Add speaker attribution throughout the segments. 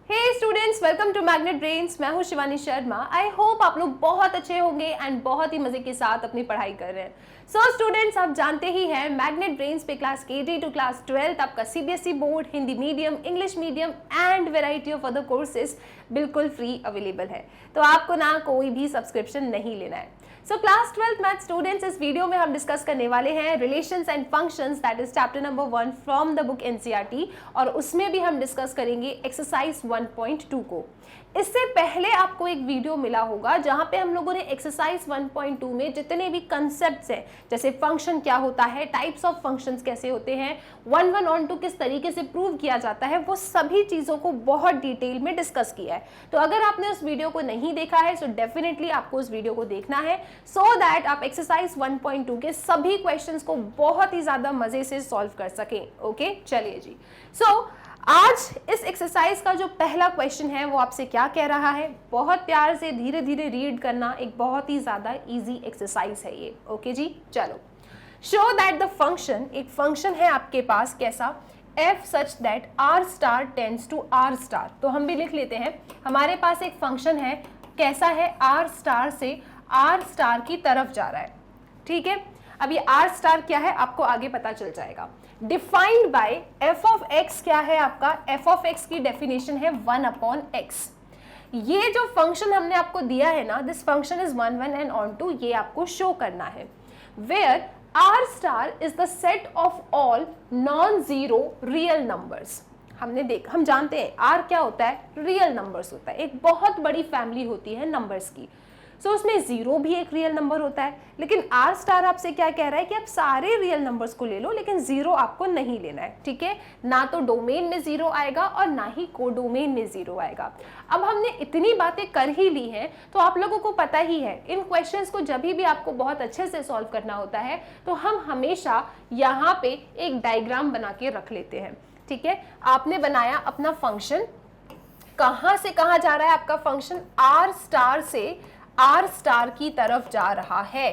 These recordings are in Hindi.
Speaker 1: Hey students, welcome to magnet brains. मैं हूं शिवानी शर्मा। आई होप आप लोग बहुत अच्छे होंगे एंड बहुत ही मजे के साथ अपनी पढ़ाई कर रहे हैं। सो स्टूडेंट्स, आप जानते ही हैं मैग्नेट ब्रेन्स पे क्लास KG टू क्लास 12 आपका CBSE board, Hindi medium, English medium and variety of other courses बिल्कुल फ्री अवेलेबल है। तो आपको ना कोई भी सब्सक्रिप्शन नहीं लेना है। सो क्लास 12 मैथ स्टूडेंट्स, इस वीडियो में हम डिस्कस करने वाले हैं relations and functions, that is chapter number 1 from the book NCERT, और उसमें भी हम डिस्कस करेंगे एक्सरसाइज 1.2 को। इससे पहले आपको एक वीडियो मिला होगा जहां पे हम लोगों ने एक्सरसाइज 1.2 में जितने भी कंसेप्ट्स हैं, जैसे फंक्शन क्या होता है, टाइप्स ऑफ फंक्शंस कैसे होते हैं, 1 ऑन 2 किस तरीके से प्रूव किया जाता है, वो सभी चीज़ों को बहुत डिटेल में डिस्कस किया है। तो अगर आपने उस वीडियो को नहीं देखा है सो डेफिनेटली आपको उस वीडियो को देखना है, सो दैट आप एक्सरसाइज 1.2 के सभी क्वेश्चंस को बहुत ही ज़्यादा मज़े से सॉल्व कर सकें। ओके, चलिए जी। सो आज इस एक्सरसाइज का जो पहला क्वेश्चन है वो आपसे क्या कह रहा है, बहुत प्यार से धीरे धीरे रीड करना, एक बहुत ही ज्यादा इजी एक्सरसाइज है ये। ओके जी, चलो। शो दैट द फंक्शन, एक फंक्शन है आपके पास कैसा, f such that r star tends to r star. तो हम भी लिख लेते हैं, हमारे पास एक फंक्शन है कैसा है, r स्टार से r स्टार की तरफ जा रहा है। ठीक है, अब ये r स्टार क्या है आपको आगे पता चल जाएगा। Defined by f of x क्या है आपका, f ऑफ x की डेफिनेशन है 1/x। ये जो फंक्शन हमने आपको दिया है ना, this function is 1 and onto, ये आपको शो करना है। Where r star is the set of all non zero real numbers. हम जानते हैं r क्या होता है, रियल नंबर्स होता है। एक बहुत बड़ी फैमिली होती है नंबर्स की, सो उसमें जीरो भी एक रियल नंबर होता है। लेकिन r स्टार आपसे क्या कह रहा है कि आप सारे रियल नंबर्स को ले लो, लेकिन जीरो आपको नहीं लेना है। ठीक है, ना तो डोमेन में जीरो आएगा और ना ही कोडोमेन में जीरो आएगा। अब हमने इतनी बातें कर ही ली हैं तो आप लोगों को पता ही है, इन क्वेश्चंस को जब भी आपको बहुत अच्छे से सॉल्व करना होता है तो हम हमेशा यहाँ पे एक डायग्राम बना के रख लेते हैं। ठीक है, आपने बनाया अपना फंक्शन, कहाँ से कहाँ जा रहा है आपका फंक्शन, r स्टार से r स्टार की तरफ जा रहा है।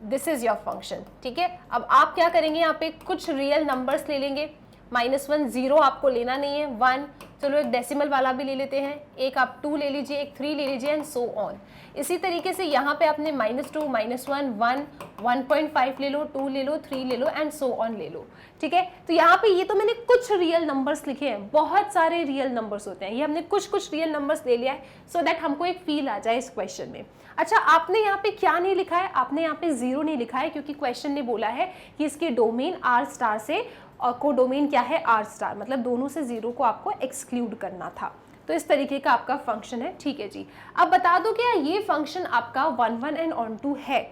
Speaker 1: This is your function. ठीक है, अब आप क्या करेंगे, यहाँ पे कुछ रियल नंबर्स ले लेंगे। -1 0 आपको लेना नहीं है, 1, चलो एक डेसिमल वाला भी ले लेते हैं, एक आप 2 ले लीजिए, एक 3 ले लीजिए एंड सो ऑन। इसी तरीके से यहाँ पे आपने -2 -1 1 1.5 ले लो, 2 ले लो, 3 ले लो एंड सो ऑन ले लो। ठीक है, तो यहाँ पे ये तो मैंने कुछ रियल नंबर्स लिखे हैं, बहुत सारे रियल नंबर्स होते हैं, ये हमने कुछ रियल नंबर्स ले लिया है सो दैट हमको एक फील आ जाए इस क्वेश्चन में। अच्छा, आपने यहाँ पे क्या नहीं लिखा है, आपने यहाँ पे जीरो नहीं लिखा है, क्योंकि क्वेश्चन ने बोला है कि इसकी डोमेन r स्टार से और कोडोमेन क्या है r स्टार, मतलब दोनों से जीरो को आपको एक्सक्लूड करना था। तो इस तरीके का आपका फंक्शन है। ठीक है जी, अब बता दो क्या ये फंक्शन आपका 1 एंड ऑन टू है।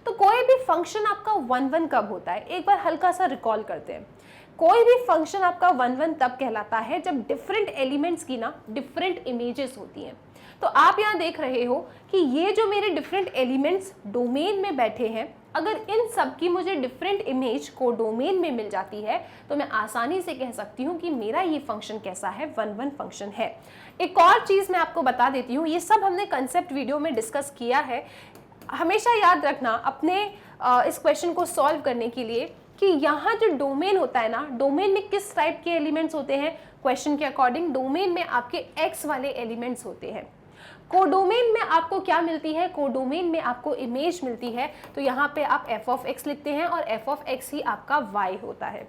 Speaker 1: तो कोई भी फंक्शन आपका 1 कब होता है, एक बार हल्का सा रिकॉल करते हैं। कोई भी फंक्शन आपका 1 तब कहलाता है जब डिफरेंट एलिमेंट्स की ना डिफरेंट इमेजेस होती हैं। तो आप यहाँ देख रहे हो कि ये जो मेरे डिफरेंट एलिमेंट्स डोमेन में बैठे हैं, अगर इन सब की मुझे डिफरेंट इमेज को डोमेन में मिल जाती है तो मैं आसानी से कह सकती हूँ कि मेरा ये फंक्शन कैसा है, 1 फंक्शन है। एक और चीज़ मैं आपको बता देती हूँ, ये सब हमने कंसेप्ट वीडियो में डिस्कस किया है। हमेशा याद रखना अपने इस क्वेश्चन को सॉल्व करने के लिए कि यहाँ जो डोमेन होता है ना, डोमेन में किस टाइप के एलिमेंट्स होते हैं, क्वेश्चन के अकॉर्डिंग डोमेन में आपके x वाले एलिमेंट्स होते हैं। कोडोमेन में आपको क्या मिलती है, कोडोमेन में आपको इमेज मिलती है। तो यहाँ पे आप f ऑफ x लिखते हैं और f ऑफ x ही आपका y होता है।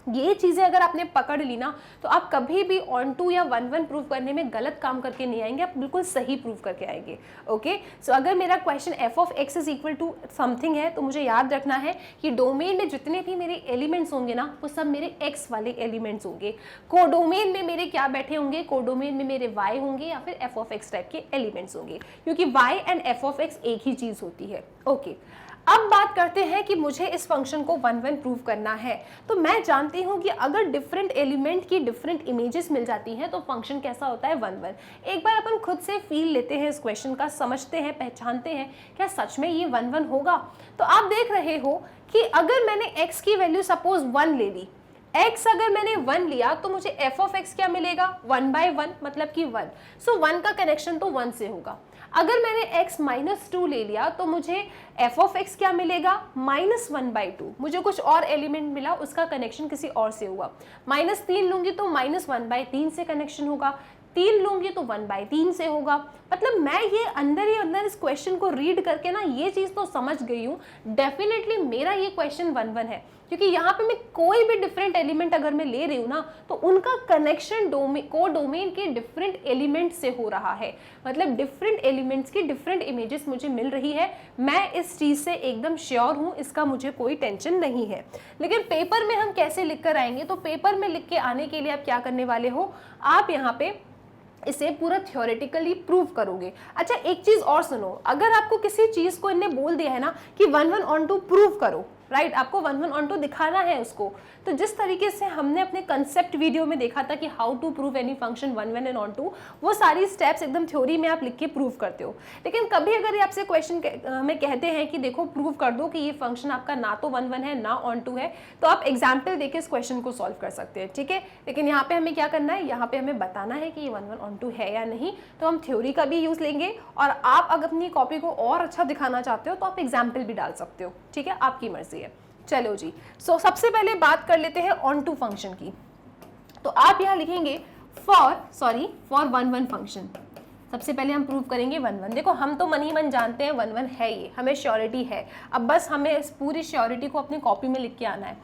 Speaker 1: ये चीज़ें अगर आपने पकड़ ली ना तो आप कभी भी ऑन टू या 1 प्रूव करने में गलत काम करके नहीं आएंगे, आप बिल्कुल सही प्रूव करके आएंगे। ओके, सो अगर मेरा question f of x is equal to something है तो मुझे याद रखना है कि डोमेन में जितने भी मेरे एलिमेंट्स होंगे ना वो सब मेरे x वाले एलिमेंट्स होंगे। कोडोमेन में मेरे क्या बैठे होंगे, कोडोमेन में मेरे y होंगे या फिर f ऑफ x टाइप के एलिमेंट्स होंगे, क्योंकि y and f of x एक ही चीज़ होती है। ओके, अब बात करते हैं कि मुझे इस फंक्शन को 1 प्रूव करना है। तो मैं जानती हूँ कि अगर डिफरेंट एलिमेंट की डिफरेंट इमेजेस मिल जाती हैं तो फंक्शन कैसा होता है, 1। एक बार अपन खुद से फील लेते हैं इस क्वेश्चन का, समझते हैं, पहचानते हैं क्या सच में ये 1 होगा। तो आप देख रहे हो कि अगर मैंने x की वैल्यू सपोज 1 ले ली, x अगर मैंने 1 लिया तो मुझे f ऑफ x क्या मिलेगा, 1/1 मतलब कि 1। सो 1 का कनेक्शन तो 1 से होगा। अगर मैंने x -2 ले लिया तो मुझे f ऑफ x क्या मिलेगा, -1/2। मुझे कुछ और एलिमेंट मिला, उसका कनेक्शन किसी और से हुआ। -3 लूंगी तो -1/3 से कनेक्शन होगा। 3 लूंगी तो 1/3 से होगा। मतलब मैं ये अंदर ही अंदर इस क्वेश्चन को रीड करके ना ये चीज़ तो समझ गई हूँ, डेफिनेटली मेरा ये क्वेश्चन 1-1 है, क्योंकि यहाँ पे मैं कोई भी डिफरेंट एलिमेंट अगर मैं ले रही हूँ ना तो उनका कनेक्शन को डोमेन के डिफरेंट एलिमेंट से हो रहा है। मतलब डिफरेंट एलिमेंट्स की डिफरेंट इमेजेस मुझे मिल रही है, मैं इस चीज़ से एकदम श्योर हूँ, इसका मुझे कोई टेंशन नहीं है। लेकिन पेपर में हम कैसे लिख कर आएंगे, तो पेपर में लिख के आने के लिए आप क्या करने वाले हो, आप यहाँ पे इसे पूरा थ्योरेटिकली प्रूव करोगे। अच्छा एक चीज और सुनो, अगर आपको किसी चीज को इन्हें बोल दिया है ना कि 1-1 ऑन 2 प्रूव करो, राइट, आपको 1-1 ऑन 2 दिखाना है उसको, तो जिस तरीके से हमने अपने कंसेप्ट वीडियो में देखा था कि how to prove any function 1-1 and 2, वो सारी स्टेप्स एकदम थ्योरी में आप लिख के प्रूव करते हो। लेकिन कभी अगर ये आपसे क्वेश्चन में कहते हैं कि देखो प्रूव कर दो कि ये फंक्शन आपका ना तो 1-1 है ना ऑन 2 है, तो आप एग्जाम्पल देके इस क्वेश्चन को सॉल्व कर सकते हैं, ठीक है। लेकिन यहाँ पे हमें क्या करना है, यहाँ पे हमें बताना है कि ये 1-1 ऑन 2 है या नहीं, तो हम थ्योरी का भी यूज लेंगे, और आप अगर अपनी कॉपी को और अच्छा दिखाना चाहते हो तो आप एग्जाम्पल भी डाल सकते हो, ठीक है, आपकी मर्जी है। चलो जी, सबसे पहले बात कर लेते हैं ऑन टू फंक्शन की। तो आप यहाँ लिखेंगे फॉर 1-1 फंक्शन। सबसे पहले हम प्रूव करेंगे 1-1। देखो हम तो मन ही मन जानते हैं 1-1 है, ये हमें श्योरिटी है, अब बस हमें इस पूरी श्योरिटी को अपनी कॉपी में लिख के आना है।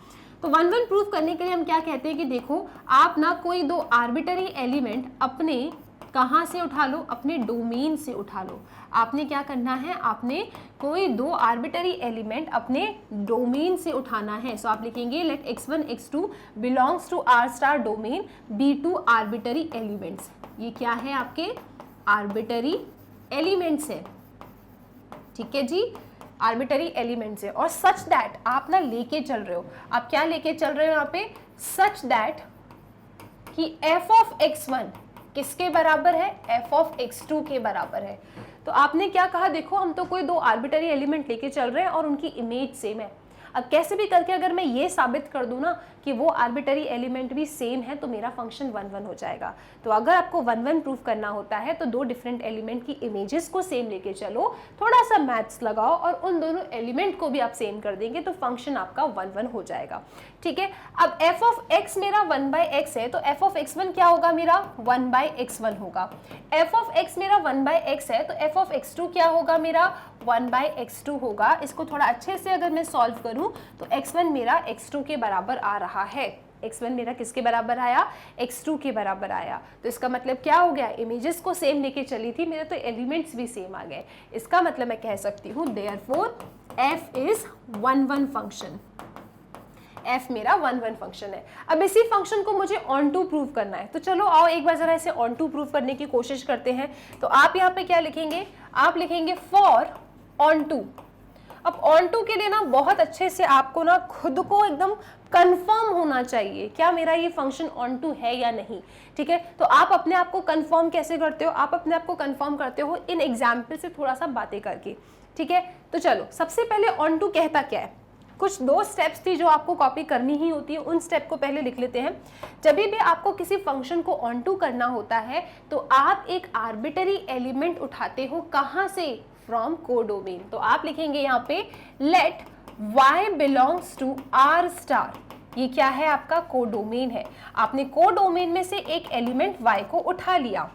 Speaker 1: तो 1-1 प्रूव करने के लिए हम क्या कहते हैं कि देखो आप ना कोई 2 आर्बिटरी एलिमेंट अपने कहाँ से उठा लो, अपने डोमेन से उठा लो। आपने क्या करना है, आपने कोई 2 आर्बिटरी एलिमेंट अपने डोमेन से उठाना है। सो आप लिखेंगे let x1 x2 belongs to R star domain B2 arbitrary elements. ये क्या है, आपके आर्बिटरी एलिमेंट्स है, ठीक है जी, आर्बिटरी एलिमेंट्स है। और सच दैट आप ना लेके चल रहे हो, आप क्या लेके चल रहे हो यहाँ पे, सच दैट कि f ऑफ x1 किसके बराबर है, f ऑफ x2 के बराबर है। तो आपने क्या कहा, देखो हम तो कोई 2 आर्बिटरी एलिमेंट लेके चल रहे हैं और उनकी इमेज सेम है। अब कैसे भी करके अगर मैं ये साबित कर दूं ना कि वो आर्बिटरी एलिमेंट भी सेम है तो मेरा फंक्शन 1-1 हो जाएगा। तो अगर आपको 1-1 प्रूव करना होता है तो 2 डिफरेंट एलिमेंट की इमेजेस को सेम लेके चलो, थोड़ा सा मैथ्स लगाओ और उन दोनों एलिमेंट को भी आप सेम कर देंगे तो फंक्शन आपका 1-1 हो जाएगा, ठीक है। अब f ऑफ x मेरा 1/x है, तो f ऑफ x1 क्या होगा, मेरा 1/x1 होगा। f ऑफ x मेरा 1/x है, तो f ऑफ x2 क्या होगा, मेरा 1/x2 होगा। इसको थोड़ा अच्छे से अगर मैं सॉल्व करूं तो x1 मेरा x2 के बराबर आ रहा है। x1 मेरा किसके बराबर आया, x2 के बराबर आया। तो इसका मतलब क्या हो गया, इमेजेस को सेम लेके चली थी, मेरे तो एलिमेंट्स भी सेम आ गए। इसका मतलब मैं कह सकती हूँ therefore f is 1-1 function, f मेरा 1-1 फंक्शन है। अब इसी फंक्शन को मुझे ऑन टू प्रूव करना है, तो चलो आओ एक बार जरा इसे ऑन टू प्रूव करने की कोशिश करते हैं। तो आप यहाँ पे क्या लिखेंगे, आप लिखेंगे फॉर ऑन टू। अब ऑन टू के लिए ना बहुत अच्छे से आपको ना खुद को एकदम कंफर्म होना चाहिए, क्या मेरा ये फंक्शन ऑन टू है या नहीं, ठीक है। तो आप अपने आप को कंफर्म कैसे करते हो, आप अपने आप को कंफर्म करते हो इन एग्जाम्पल से थोड़ा सा बातें करके, ठीक है। तो चलो सबसे पहले ऑन टू कहता क्या है, कुछ 2 स्टेप्स थी जो आपको कॉपी करनी ही होती है, उन स्टेप को पहले लिख लेते हैं। जब भी आपको किसी फंक्शन को ऑन टू करना होता है तो आप एक आर्बिटरी एलिमेंट उठाते हो, कहाँ से, फ्रॉम कोडोमेन। तो आप लिखेंगे यहाँ पे let y belongs to R star, ये क्या है, आपका कोडोमेन है। आपने कोडोमेन में से एक एलिमेंट y को उठा लिया,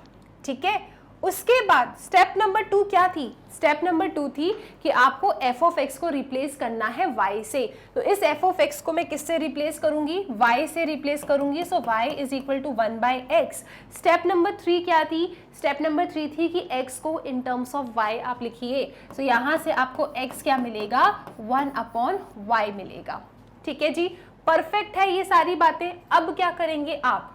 Speaker 1: ठीक है। उसके बाद स्टेप नंबर 2 क्या थी, स्टेप नंबर 2 थी कि आपको f ऑफ x को रिप्लेस करना है y से। तो इस f ऑफ x को मैं किससे रिप्लेस करूंगी, y से रिप्लेस करूंगी। So y is equal to 1/x। Step number 3 क्या थी, स्टेप नंबर 3 थी कि x को इन टर्म्स ऑफ y आप लिखिए। सो यहाँ से आपको x क्या मिलेगा, 1/y मिलेगा, ठीक है जी, परफेक्ट है ये सारी बातें। अब क्या करेंगे आप,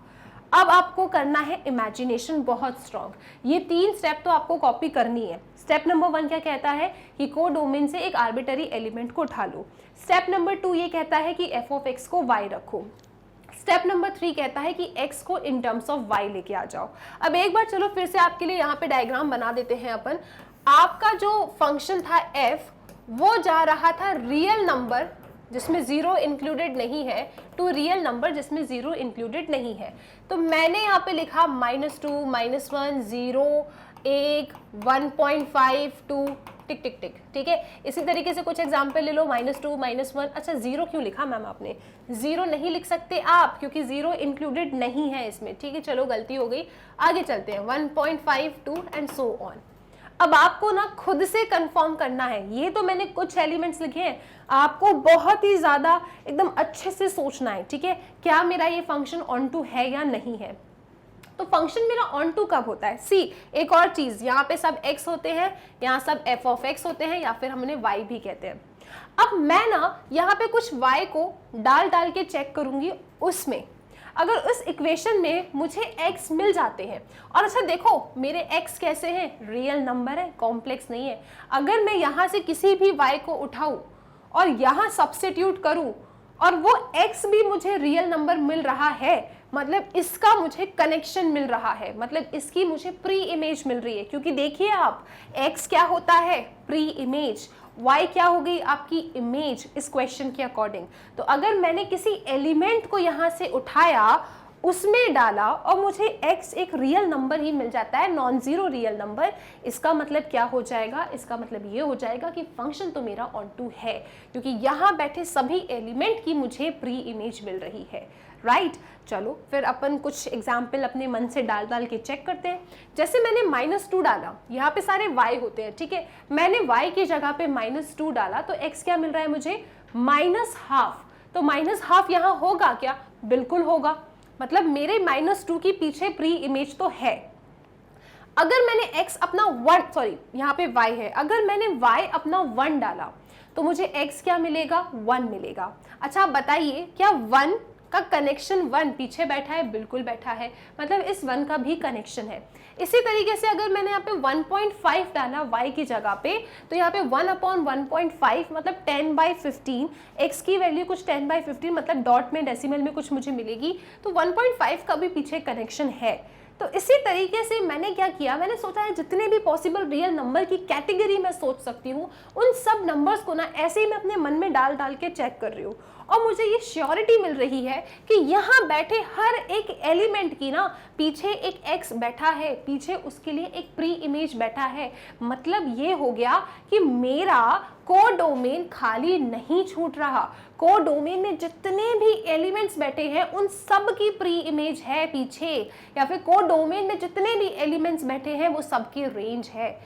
Speaker 1: अब आपको करना है इमेजिनेशन बहुत स्ट्रॉन्ग। ये 3 स्टेप तो आपको कॉपी करनी है। स्टेप नंबर 1 क्या कहता है कि कोडोमेन से एक आर्बिटरी एलिमेंट को उठा लो। स्टेप नंबर 2 ये कहता है कि f ऑफ x को y रखो। स्टेप नंबर 3 कहता है कि x को इन टर्म्स ऑफ y लेके आ जाओ। अब एक बार चलो फिर से आपके लिए यहाँ पे डायग्राम बना देते हैं अपन। आपका जो फंक्शन था f, वो जा रहा था रियल नंबर जिसमें 0 इंक्लूडेड नहीं है टू रियल नंबर जिसमें 0 इंक्लूडेड नहीं है। तो मैंने यहाँ पे लिखा -2, -1, 0, 1, 1.5, 2, टिक टिक टिक, ठीक है। इसी तरीके से कुछ एग्जाम्पल ले लो, -2, -1। अच्छा 0 क्यों लिखा मैम आपने? 0 नहीं लिख सकते आप क्योंकि 0 इंक्लूडेड नहीं है इसमें, ठीक है। चलो गलती हो गई, आगे चलते हैं। 1.5, 2 एंड सो ऑन। अब आपको ना खुद से कंफर्म करना है, ये तो मैंने कुछ एलिमेंट्स लिखे हैं, आपको बहुत ही ज्यादा एकदम अच्छे से सोचना है, ठीक है। क्या मेरा ये फंक्शन ऑन टू है या नहीं है? तो फंक्शन मेरा ऑन टू कब होता है? सी, एक और चीज, यहाँ पे सब x होते हैं, यहाँ सब f ऑफ x होते हैं, या फिर हमने y भी कहते हैं। अब मैं ना यहाँ पे कुछ y को डाल डाल के चेक करूंगी उसमें, अगर उस इक्वेशन में मुझे x मिल जाते हैं, और अच्छा देखो मेरे x कैसे हैं? रियल नंबर है, कॉम्प्लेक्स नहीं है। अगर मैं यहाँ से किसी भी y को उठाऊं और यहाँ सब्स्टिट्यूट करूं और वो x भी मुझे रियल नंबर मिल रहा है, मतलब इसका मुझे कनेक्शन मिल रहा है, मतलब इसकी मुझे प्री इमेज मिल रही है। क्योंकि देखिए आप, x क्या होता है? Pre image. y क्या हो गई? आपकी इमेज, इस क्वेश्चन के अकॉर्डिंग। तो अगर मैंने किसी एलिमेंट को यहाँ से उठाया, उसमें डाला और मुझे x एक रियल नंबर ही मिल जाता है, नॉन जीरो रियल नंबर, इसका मतलब क्या हो जाएगा? इसका मतलब ये हो जाएगा कि फंक्शन तो मेरा ऑन टू है, क्योंकि यहाँ बैठे सभी एलिमेंट की मुझे प्री इमेज मिल रही है, राइट। चलो फिर अपन कुछ एग्जाम्पल अपने मन से डाल डाल के चेक करते हैं। जैसे मैंने -2 डाला, यहाँ पे सारे y होते हैं, ठीक है। मैंने y की जगह पे -2 डाला, तो x क्या मिल रहा है मुझे? -12। तो -12 यहाँ होगा क्या? बिल्कुल होगा, मतलब मेरे -2 की पीछे प्री इमेज तो है। अगर मैंने x अपना 1, सॉरी यहाँ पे y है, अगर मैंने y अपना 1 डाला तो मुझे x क्या मिलेगा? 1 मिलेगा। अच्छा बताइए, क्या 1 का कनेक्शन 1 पीछे बैठा है? बिल्कुल बैठा है, मतलब इस 1 का भी कनेक्शन है। इसी तरीके से अगर मैंने यहाँ पे 1.5 डाला y की जगह पे, तो यहाँ पे 1/1.5 मतलब 10/15, x की वैल्यू कुछ 10/15 मतलब डॉट में डेसिमल में कुछ मुझे मिलेगी, तो 1.5 का भी पीछे कनेक्शन है। तो इसी तरीके से मैंने क्या किया, मैंने सोचा है जितने भी पॉसिबल रियल नंबर की कैटेगरी में सोच सकती हूँ, उन सब नंबर्स को ना ऐसे ही मैं अपने मन में डाल डाल के चेक कर रही हूँ, और मुझे ये श्योरिटी मिल रही है कि यहाँ बैठे हर एक एलिमेंट की ना पीछे एक x बैठा है, पीछे उसके लिए एक प्री इमेज बैठा है। मतलब ये हो गया कि मेरा कोडोमेन खाली नहीं छूट रहा, कोडोमेन में जितने भी एलिमेंट्स बैठे हैं उन सब की प्री इमेज है पीछे, या फिर कोडोमेन में जितने भी एलिमेंट्स बैठे हैं वो सबकी रेंज है,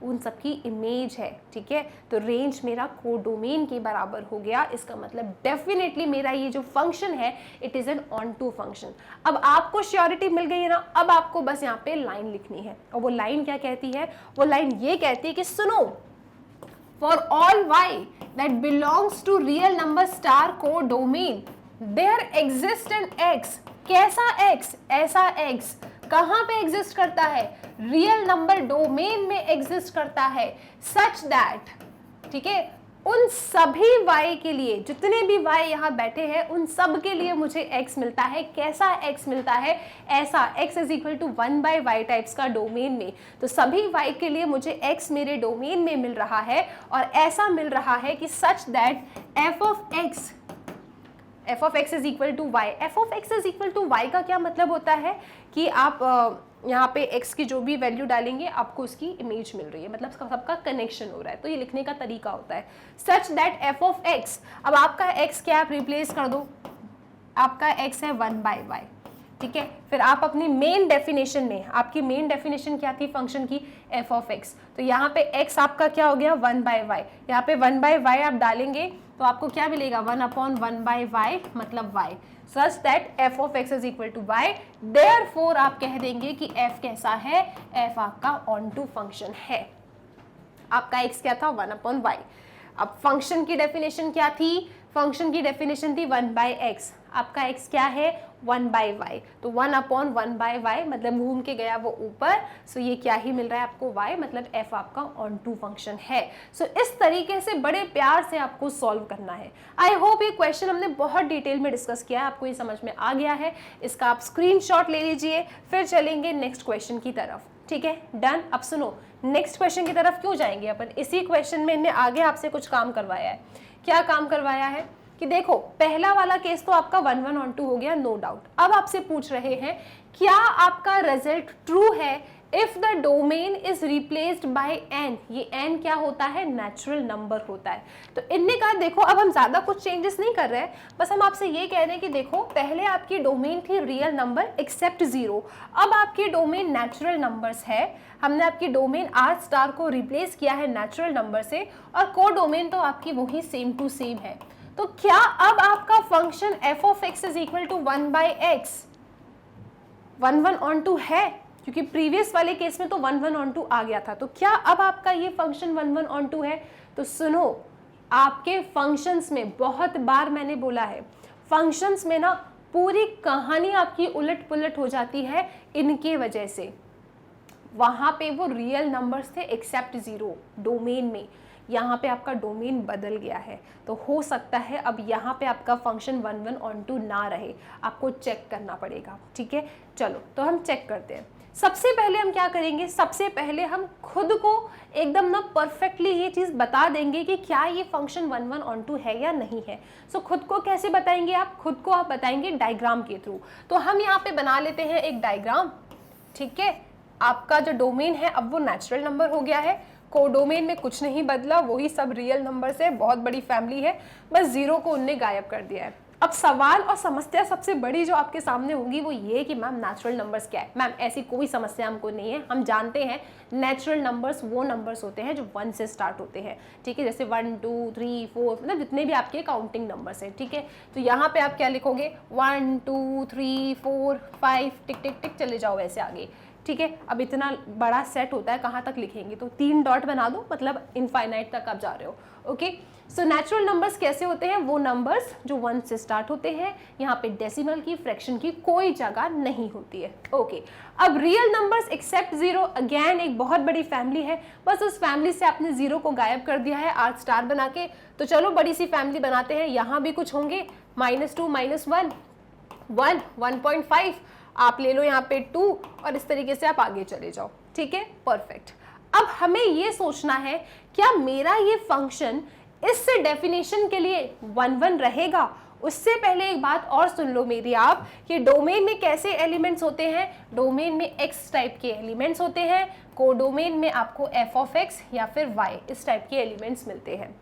Speaker 1: उन सबकी इमेज है, ठीक है। तो रेंज मेरा कोडोमेन के बराबर हो गया। इसका मतलब डेफिनेटली मेरा ये जो फंक्शन है it is an onto function. अब आपको श्योरिटी मिल गई है ना, अब आपको बस यहाँ पे लाइन लिखनी है, और वो लाइन क्या कहती है? वो लाइन ये कहती है कि सुनो, for all y that belongs to real number star codomain there exists an x। कैसा x? ऐसा x कहाँ पे एग्जिस्ट करता है? रियल नंबर डोमेन में एग्जिस्ट करता है, सच दैट, ठीक है, उन सभी y के लिए, जितने भी y यहाँ बैठे हैं उन सब के लिए मुझे x मिलता है। कैसा x मिलता है? ऐसा x is equal to 1/y types का डोमेन में। तो सभी y के लिए मुझे x मेरे डोमेन में मिल रहा है, और ऐसा मिल रहा है कि such that f of x is equal to y। f of x is equal to y का क्या मतलब होता है कि आप यहाँ पे x की जो भी वैल्यू डालेंगे आपको उसकी इमेज मिल रही है, मतलब सबका कनेक्शन हो रहा है। तो ये लिखने का तरीका होता है सच दैट f of x। अब आपका x क्या आप रिप्लेस कर दो, आपका x है 1/y, ठीक है। फिर आप अपनी मेन डेफिनेशन में, आपकी मेन डेफिनेशन क्या थी फंक्शन की? f of x। तो यहाँ पे x आपका क्या हो गया? 1/y। यहाँ पे 1/y आप डालेंगे तो आपको क्या मिलेगा? 1/1/y मतलब y, such that f of x is equal to y। Therefore आप कह देंगे कि f कैसा है? f आपका ऑन टू फंक्शन है। आपका x क्या था? 1/y। अब फंक्शन की डेफिनेशन क्या थी? फंक्शन की डेफिनेशन थी 1/x। आपका x क्या है? 1/y। तो 1/1/y मतलब घूम के गया वो ऊपर, सो ये क्या ही मिल रहा है आपको? y, मतलब f आपका ऑन टू फंक्शन है। सो इस तरीके से बड़े प्यार से आपको सॉल्व करना है। आई होप ये क्वेश्चन हमने बहुत डिटेल में डिस्कस किया है, आपको ये समझ में आ गया है। इसका आप स्क्रीनशॉट ले लीजिए, फिर चलेंगे नेक्स्ट क्वेश्चन की तरफ, ठीक है। डन। अब सुनो, नेक्स्ट क्वेश्चन की तरफ क्यों जाएंगे अपन? इसी क्वेश्चन में इन्हें आगे आपसे कुछ काम करवाया है। क्या काम करवाया है कि देखो, पहला वाला केस तो आपका 1 1 ऑन 2 हो गया, नो डाउट। अब आपसे पूछ रहे हैं क्या आपका रिजल्ट ट्रू है if the domain is replaced by N, ये एन क्या होता है, नेचुरल नंबर होता है। तो इनने कहा देखो अब हम ज़्यादा कुछ चेंजेस नहीं कर रहे हैं, बस हम आपसे ये कह रहे हैं कि देखो पहले आपकी डोमेन थी रियल नंबर एक्सेप्ट जीरो, अब आपकी डोमेन नेचुरल नंबर्स है, हमने आपकी डोमेन आर स्टार को रिप्लेस किया है नेचुरल नंबर से, और को डोमेन तो आपकी वही सेम टू सेम है। तो क्या अब आपका function F of X is equal to 1/x 1/(1) है, क्योंकि प्रीवियस वाले केस में तो 1/(1) आ गया था। तो क्या अब आपका ये फंक्शन 1/(1) है? तो सुनो, आपके फंक्शंस में बहुत बार मैंने बोला है, फंक्शंस में ना पूरी कहानी आपकी उलट पुलट हो जाती है इनके वजह से। वहाँ पे वो रियल नंबर्स थे एक्सेप्ट जीरो डोमेन में, यहाँ पे आपका डोमेन बदल गया है। तो हो सकता है अब यहाँ पे आपका फंक्शन 1/(1) ना रहे, आपको चेक करना पड़ेगा। ठीक है, चलो तो हम चेक करते हैं। सबसे पहले हम क्या करेंगे, सबसे पहले हम खुद को एकदम ना परफेक्टली ये चीज़ बता देंगे कि क्या ये फंक्शन 1/(1) है या नहीं है। सो खुद को कैसे बताएंगे आप, खुद को आप बताएंगे डायग्राम के थ्रू। तो हम यहाँ पे बना लेते हैं एक डायग्राम। ठीक है, आपका जो डोमेन है अब वो नेचुरल नंबर हो गया है, कोडोमेन में कुछ नहीं बदला, वही सब रियल नंबर से, बहुत बड़ी फैमिली है, बस जीरो को उनने गायब कर दिया है। अब सवाल और समस्या सबसे बड़ी जो आपके सामने होगी वो ये कि मैम नेचुरल नंबर्स क्या है। मैम ऐसी कोई समस्या हमको नहीं है, हम जानते हैं नेचुरल नंबर्स वो नंबर्स होते हैं जो 1 से स्टार्ट होते हैं। ठीक है, जैसे 1 2 3 4 मतलब जितने भी आपके काउंटिंग नंबर्स हैं। ठीक है, तो यहाँ पे आप क्या लिखोगे, 1 2 3 4 5 टिक टिक टिक चले जाओ वैसे आगे। ठीक है, अब इतना बड़ा सेट होता है, कहाँ तक लिखेंगे, तो 3 डॉट बना दो, मतलब इनफाइनाइट तक आप जा रहे हो। ओके, सो नेचुरल नंबर्स कैसे होते हैं, वो नंबर्स जो 1 से स्टार्ट होते हैं, यहाँ पे डेसिमल की, फ्रैक्शन की कोई जगह नहीं होती है। ओके, अब real numbers except zero, again एक बहुत बड़ी फैमिली है, बस उस फैमिली से आपने जीरो को गायब कर दिया है आर स्टार बना के। तो चलो बड़ी सी फैमिली बनाते हैं, यहाँ भी कुछ होंगे, -2 -1 1 1.5 आप ले लो यहाँ पे 2, और इस तरीके से आप आगे चले जाओ। ठीक है, परफेक्ट। अब हमें ये सोचना है क्या मेरा ये फंक्शन इस डेफिनेशन के लिए 1/1 रहेगा। उससे पहले एक बात और सुन लो मेरी आप, कि डोमेन में कैसे एलिमेंट्स होते हैं, डोमेन में x टाइप के एलिमेंट्स होते हैं, कोडोमेन में आपको f ऑफ x या फिर y इस टाइप के एलिमेंट्स मिलते हैं।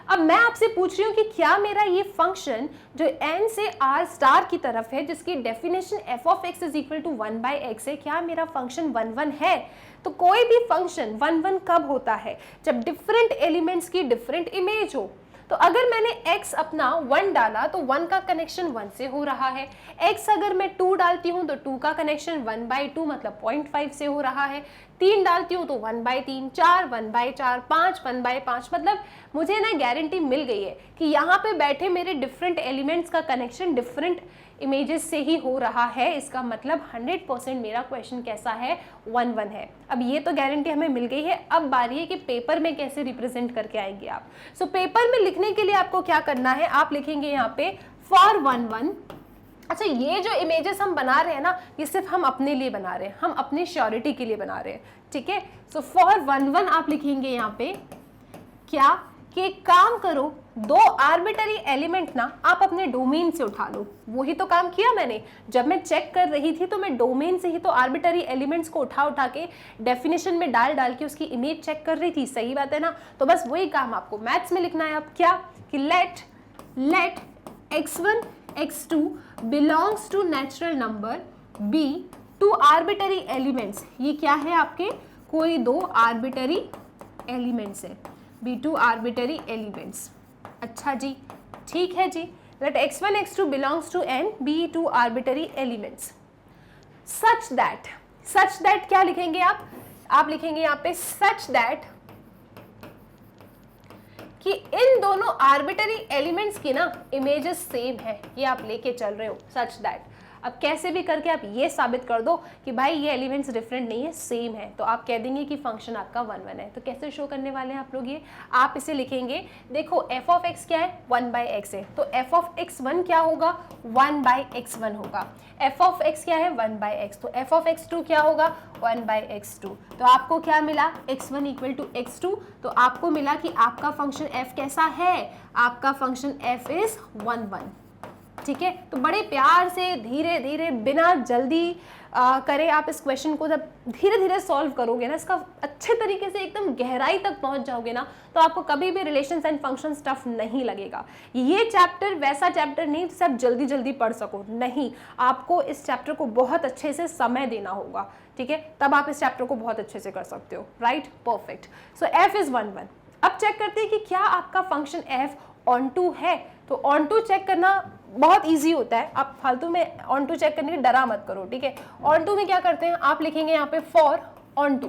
Speaker 1: अब मैं आपसे पूछ रही हूँ कि क्या मेरा ये फंक्शन जो n से r स्टार की तरफ है, जिसकी definition f of x is equal to 1/x है, क्या मेरा फंक्शन 1/1 है। तो कोई भी फंक्शन 1/1 कब होता है, जब डिफरेंट एलिमेंट्स की डिफरेंट इमेज हो। तो अगर मैंने x अपना 1 डाला तो 1 का कनेक्शन 1 से हो रहा है, x अगर मैं 2 डालती हूँ तो 2 का कनेक्शन 1/2 मतलब 0.5 से हो रहा है, 3 डालती हूँ तो 1/3, 4 1/4, 5 1/5, मतलब मुझे ना गारंटी मिल गई है कि यहाँ पे बैठे मेरे डिफरेंट एलिमेंट्स का कनेक्शन डिफरेंट इमेजेस से ही हो रहा है। इसका मतलब 100% मेरा क्वेश्चन कैसा है, 1/1 है। अब ये तो गारंटी हमें मिल गई है, अब बारी है कि पेपर में कैसे रिप्रेजेंट करके आएंगे आप। सो पेपर में लिखने के लिए आपको क्या करना है, आप लिखेंगे यहाँ पे फॉर 1/1। अच्छा, ये जो इमेजेस हम बना रहे हैं ना, ये सिर्फ हम अपने लिए बना रहे हैं, हम अपनी श्योरिटी के लिए बना रहे हैं। ठीक है, सो फॉर 1/1 आप लिखेंगे यहाँ पे क्या, कि एक काम करो, 2 आर्बिटरी एलिमेंट ना आप अपने डोमेन से उठा लो। वही तो काम किया मैंने, जब मैं चेक कर रही थी तो मैं डोमेन से ही तो आर्बिटरी एलिमेंट्स को उठा के डेफिनेशन में डाल के उसकी इमेज चेक कर रही थी। सही बात है ना, तो बस वही काम आपको मैथ्स में लिखना है। अब क्या, कि let x1 x2 belongs to natural number b two arbitrary elements. ये क्या है आपके, कोई 2 आर्बिटरी एलिमेंट्स है, b2 आर्बिटरी एलिमेंट्स। अच्छा जी, ठीक है जी, let x1 x2 belongs to n b2 arbitrary elements such that क्या लिखेंगे आप लिखेंगे यहाँ पे सच दैट कि इन दोनों आर्बिटरी एलिमेंट्स की ना इमेजेस सेम है, ये आप लेके चल रहे हो सच दैट। अब कैसे भी करके आप ये साबित कर दो कि भाई ये एलिमेंट्स डिफरेंट नहीं है, सेम है, तो आप कह देंगे कि फंक्शन आपका 1/1 है। तो कैसे शो करने वाले हैं आप लोग ये, आप इसे लिखेंगे, देखो f ऑफ x क्या है, 1/x है, तो f ऑफ x1 क्या होगा, 1/x1 होगा। f ऑफ x क्या है, 1/x, तो f ऑफ x2 क्या होगा, 1/x2। तो आपको क्या मिला, x1 इक्वल टू x2, तो आपको मिला कि आपका फंक्शन f कैसा है, आपका फंक्शन f इज 1/1। ठीक है, तो बड़े प्यार से धीरे धीरे बिना जल्दी करें आप इस क्वेश्चन को जब धीरे धीरे सॉल्व करोगे ना, इसका अच्छे तरीके से एकदम गहराई तक पहुंच जाओगे ना, तो आपको कभी भी रिलेशंस एंड फंक्शंस टफ नहीं लगेगा। ये चैप्टर वैसा चैप्टर नहीं जिसे आप जल्दी जल्दी पढ़ सको, नहीं, आपको इस चैप्टर को बहुत अच्छे से समय देना होगा, ठीक है, तब आप इस चैप्टर को बहुत अच्छे से कर सकते हो, right, perfect. So f is 1 1। अब चेक करते हैं कि क्या आपका फंक्शन f ऑन टू है। तो ऑन टू चेक करना बहुत इजी होता है, आप फालतू में ऑन टू चेक करने की डरा मत करो, ठीक है। ऑन टू में क्या करते हैं, आप लिखेंगे यहाँ पे फॉर ऑन टू,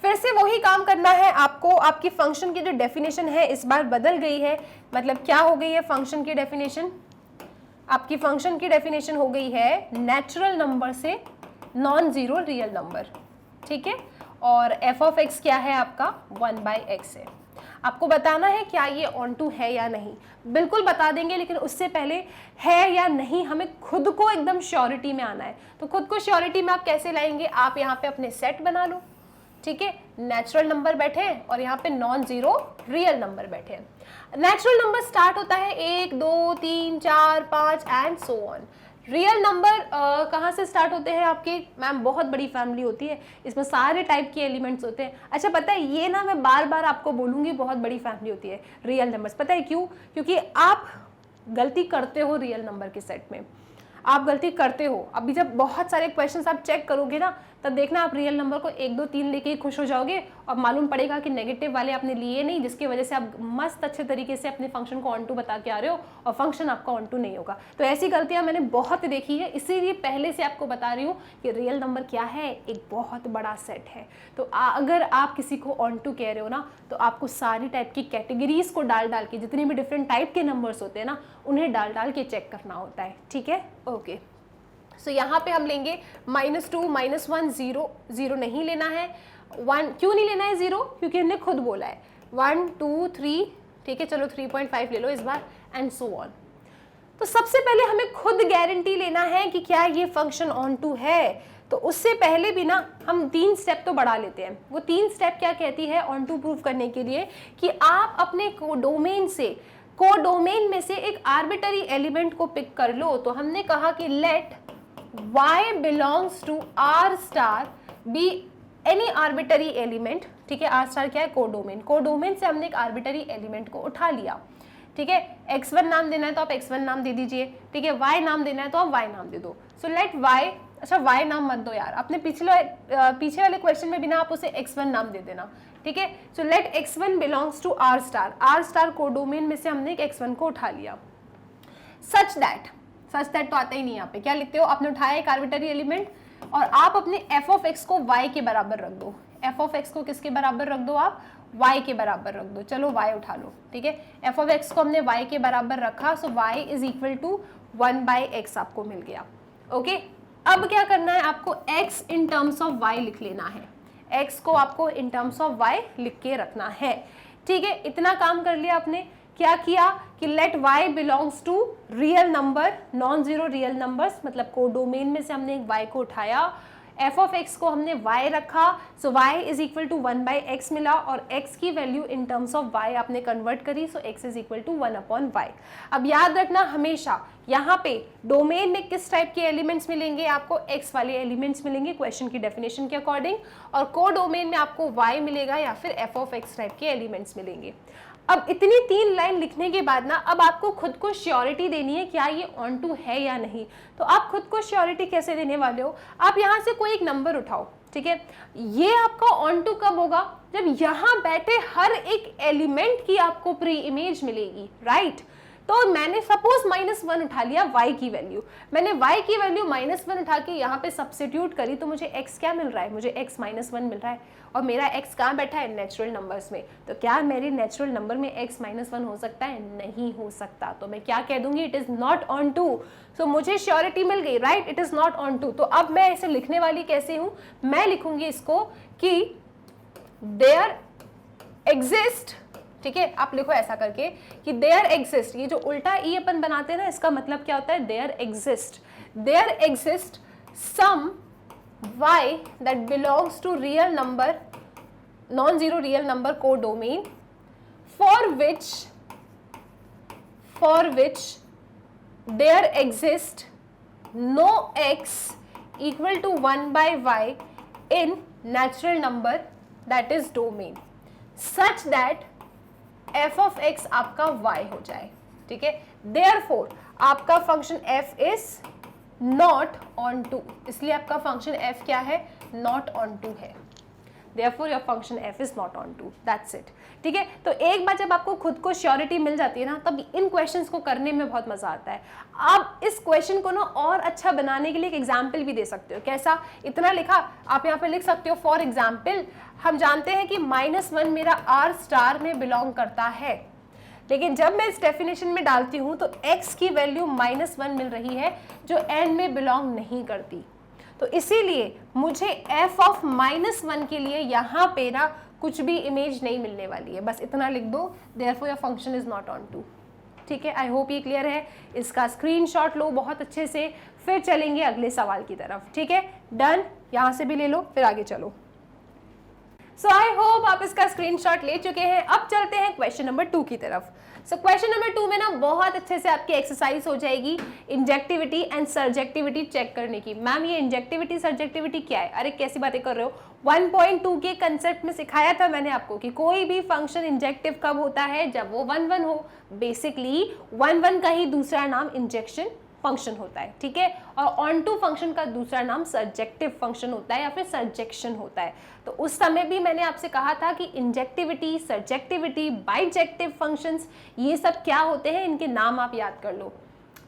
Speaker 1: फिर से वही काम करना है आपको। आपकी फंक्शन की जो डेफिनेशन है इस बार बदल गई है, मतलब क्या हो गई है फंक्शन की डेफिनेशन, आपकी फंक्शन की डेफिनेशन हो गई है नेचुरल नंबर से नॉन जीरो रियल नंबर, ठीक है, और f ऑफ x क्या है आपका 1/x है। आपको बताना है क्या ये ऑन टू है या नहीं, बिल्कुल बता देंगे, लेकिन उससे पहले है या नहीं हमें खुद को एकदम श्योरिटी में आना है। तो खुद को श्योरिटी में आप कैसे लाएंगे, आप यहाँ पे अपने सेट बना लो, ठीक है, नेचुरल नंबर बैठे हैं और यहाँ पे नॉन जीरो रियल नंबर बैठे हैं। नेचुरल नंबर स्टार्ट होता है 1 2 3 4 5 and so on. Real number कहाँ से स्टार्ट होते हैं आपके, मैम बहुत बड़ी फैमिली होती है, इसमें सारे टाइप के एलिमेंट्स होते हैं। अच्छा पता है, ये ना मैं बार बार आपको बोलूँगी, बहुत बड़ी फैमिली होती है रियल नंबर्स। पता है क्यों, क्योंकि आप गलती करते हो रियल नंबर के सेट में, आप गलती करते हो। अभी जब बहुत सारे क्वेश्चंस आप चेक करोगे ना, तब देखना आप रियल नंबर को 1 2 3 लेके ही खुश हो जाओगे और मालूम पड़ेगा कि नेगेटिव वाले आपने लिए नहीं, जिसकी वजह से आप मस्त अच्छे तरीके से अपने फंक्शन को ऑन टू बता के आ रहे हो और फंक्शन आपका ऑन टू नहीं होगा। तो ऐसी गलतियां मैंने बहुत देखी है, इसीलिए पहले से आपको बता रही हूँ कि रियल नंबर क्या है, एक बहुत बड़ा सेट है। तो अगर आप किसी को ऑन टू कह रहे हो ना, तो आपको सारी टाइप की कैटेगरीज को डाल डाल के, जितनी भी डिफरेंट टाइप के नंबर्स होते हैं ना, उन्हें डाल डाल के चेक करना होता है, ठीक है, ओके। सो यहाँ पे हम लेंगे -2 -1 0 0 नहीं लेना है, 1 क्यों नहीं लेना है 0, क्योंकि हमने खुद बोला है 1 2 3, ठीक है, चलो 3.5 ले लो इस बार एंड सो ऑन। तो सबसे पहले हमें खुद गारंटी लेना है कि क्या ये फंक्शन ऑन टू है। तो उससे पहले भी ना हम 3 स्टेप तो बढ़ा लेते हैं। वो 3 स्टेप क्या कहती है ऑन टू प्रूफ करने के लिए, कि आप अपने कोडोमेन से, कोडोमेन में से एक आर्बिटरी एलिमेंट को पिक कर लो। तो हमने कहा कि let y belongs to r star be any arbitrary element, ठीक है, r star क्या है, कोडोमेन, कोडोमेन से हमने एक आर्बिटरी एलिमेंट को उठा लिया, ठीक है। x1 नाम देना है तो आप x1 नाम दे दीजिए, ठीक है, y नाम देना है तो आप y नाम दे दो। सो लेट y, अच्छा y नाम मत दो यार, अपने पीछे वाले क्वेश्चन में भी ना आप उसे x1 नाम दे देना, ठीक है। So let x1 belongs to r star codomain में से हमने एक x1 को उठा लिया। सच दैट तो आता ही नहीं, यहाँ पे क्या लिखते हो, आपने उठाया एक आर्बिटरी एलिमेंट और आप अपने f ऑफ x को y के बराबर रख दो। f ऑफ x को किसके बराबर रख दो, आप y के बराबर रख दो। चलो y उठा लो, ठीक है, f ऑफ x को हमने y के बराबर रखा, so y is equal to 1/x आपको मिल गया, ओके। अब क्या करना है, आपको x in terms of y लिख लेना है, x को आपको इन टर्म्स ऑफ y लिख के रखना है, ठीक है। इतना काम कर लिया आपने। क्या किया कि let y belongs to real number, non zero real numbers, मतलब कोडोमेन में से हमने एक y को उठाया, f ऑफ x को हमने y रखा, so y is equal to 1/x मिला और x की value in terms of y आपने कन्वर्ट करी, so x is equal to 1/y। अब याद रखना हमेशा यहाँ पे डोमेन में किस टाइप के एलिमेंट्स मिलेंगे, आपको x वाले एलिमेंट्स मिलेंगे क्वेश्चन की डेफिनेशन के अकॉर्डिंग, और कोडोमेन में आपको y मिलेगा या फिर f ऑफ x टाइप के एलिमेंट्स मिलेंगे। अब इतनी 3 लाइन लिखने के बाद ना, अब आपको खुद को श्योरिटी देनी है क्या ये ऑन टू है या नहीं। तो आप खुद को श्योरिटी कैसे देने वाले हो, आप यहाँ से कोई एक नंबर उठाओ, ठीक है। ये आपका ऑन टू कब होगा, जब यहाँ बैठे हर एक एलिमेंट की आपको प्री इमेज मिलेगी, राइट। तो मैंने सपोज -1 उठा लिया y की वैल्यू, मैंने y की वैल्यू -1 उठा के यहाँ पे सब्स्टिट्यूट करी, तो मुझे x क्या मिल रहा है, मुझे x -1 मिल रहा है, और मेरा x कहाँ बैठा है, नेचुरल नंबर्स में। तो क्या मेरे नेचुरल नंबर में x -1 हो सकता है, नहीं हो सकता। तो मैं क्या कह दूंगी, it is not onto. So मुझे श्योरिटी मिल गई, right, it is not onto. तो अब मैं इसे लिखने वाली कैसे हूँ, मैं लिखूंगी इसको कि देयर एग्जिस्ट, ठीक है, आप लिखो ऐसा करके कि देयर एग्जिस्ट, ये जो उल्टा ई अपन बनाते हैं ना, इसका मतलब क्या होता है, there exist some y that belongs to real number, non-zero real number codomain for which there exist no x equal to 1/y in natural number that is domain such that f of x आपका y हो जाए, ठीक है। देयरफॉर आपका function f is not onto, इसलिए आपका फंक्शन f क्या है, नॉट ऑन टू है। Therefore your function f is not on to, that's it, ठीक है। तो एक बार जब आपको खुद को श्योरिटी मिल जाती है ना, तब इन क्वेश्चंस को करने में बहुत मजा आता है। आप इस क्वेश्चन को ना और अच्छा बनाने के लिए एक एग्जाम्पल भी दे सकते हो। कैसा, इतना लिखा, आप यहाँ पे लिख सकते हो फॉर एग्जाम्पल हम जानते हैं कि -1 मेरा r स्टार में बिलोंग करता है, लेकिन जब मैं इस डेफिनेशन में डालती हूँ तो x की वैल्यू -1 मिल रही है जो n में बिलोंग नहीं करती। तो इसीलिए मुझे f ऑफ -1 के लिए यहाँ पे ना कुछ भी इमेज नहीं मिलने वाली है, बस इतना लिख दो, therefore your function is not onto, ठीक है। आई होप ये क्लियर है। इसका स्क्रीनशॉट लो बहुत अच्छे से, फिर चलेंगे अगले सवाल की तरफ, ठीक है। डन, यहाँ से भी ले लो, फिर आगे चलो। सो आई होप आप इसका स्क्रीनशॉट ले चुके हैं। अब चलते हैं क्वेश्चन नंबर 2 की तरफ। सो क्वेश्चन नंबर 2 में ना बहुत अच्छे से आपकी एक्सरसाइज हो जाएगी इंजेक्टिविटी एंड सर्जेक्टिविटी चेक करने की। मैम ये इंजेक्टिविटी सर्जेक्टिविटी क्या है, अरे कैसी बातें कर रहे हो। 1.2 के कंसेप्ट में सिखाया था मैंने आपको कि कोई भी फंक्शन इंजेक्टिव कब होता है, जब वो 1 हो। बेसिकली 1 का ही दूसरा नाम इंजेक्शन फंक्शन होता है, ठीक है। और ऑन टू फंक्शन का दूसरा नाम सर्जेक्टिव फंक्शन होता है या फिर सर्जेक्शन होता है। तो उस समय भी मैंने आपसे कहा था कि इंजेक्टिविटी, सर्जेक्टिविटी, बाइजेक्टिव फंक्शंस, ये सब क्या होते हैं, इनके नाम आप याद कर लो।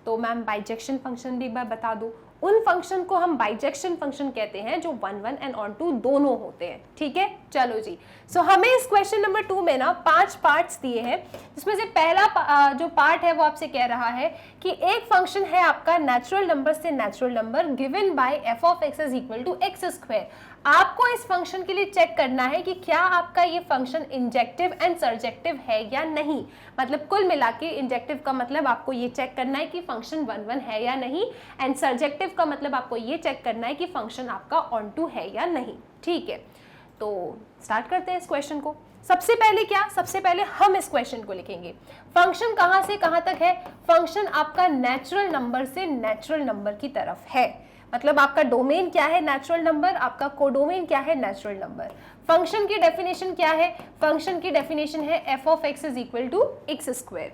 Speaker 1: तो मैम बाइजेक्शन फंक्शन भी एक बार बता दो। उन फंक्शन को हम बाइजेक्शन फंक्शन कहते हैं जो 1 एंड ऑन टू दोनों होते हैं, ठीक है। चलो जी, सो हमें इस क्वेश्चन नंबर 2 में ना 5 पार्ट्स दिए हैं, जिसमें से पहला जो पार्ट है वो आपसे कह रहा है कि एक फंक्शन है आपका नेचुरल नंबर से natural number given by f of x is equal to x²। आपको इस फंक्शन के लिए चेक करना है कि क्या आपका ये फंक्शन इंजेक्टिव एंड सर्जेक्टिव है या नहीं। मतलब कुल मिला के इंजेक्टिव का मतलब आपको ये चेक करना है कि फंक्शन 1 है या नहीं, एंड सर्जेक्टिव का मतलब आपको ये चेक करना है कि फंक्शन आपका ऑन टू है या नहीं, ठीक है। तो स्टार्ट करते हैं इस क्वेश्चन को। सबसे पहले क्या, सबसे पहले हम इस क्वेश्चन को लिखेंगे। फंक्शन कहाँ से कहाँ तक है, फंक्शन आपका नेचुरल नंबर से नेचुरल नंबर की तरफ है। मतलब आपका डोमेन क्या है, नेचुरल नंबर, आपका कोडोमेन क्या है, नेचुरल नंबर। फंक्शन की डेफिनेशन क्या है, फंक्शन की डेफिनेशन है f of x is equal to x²,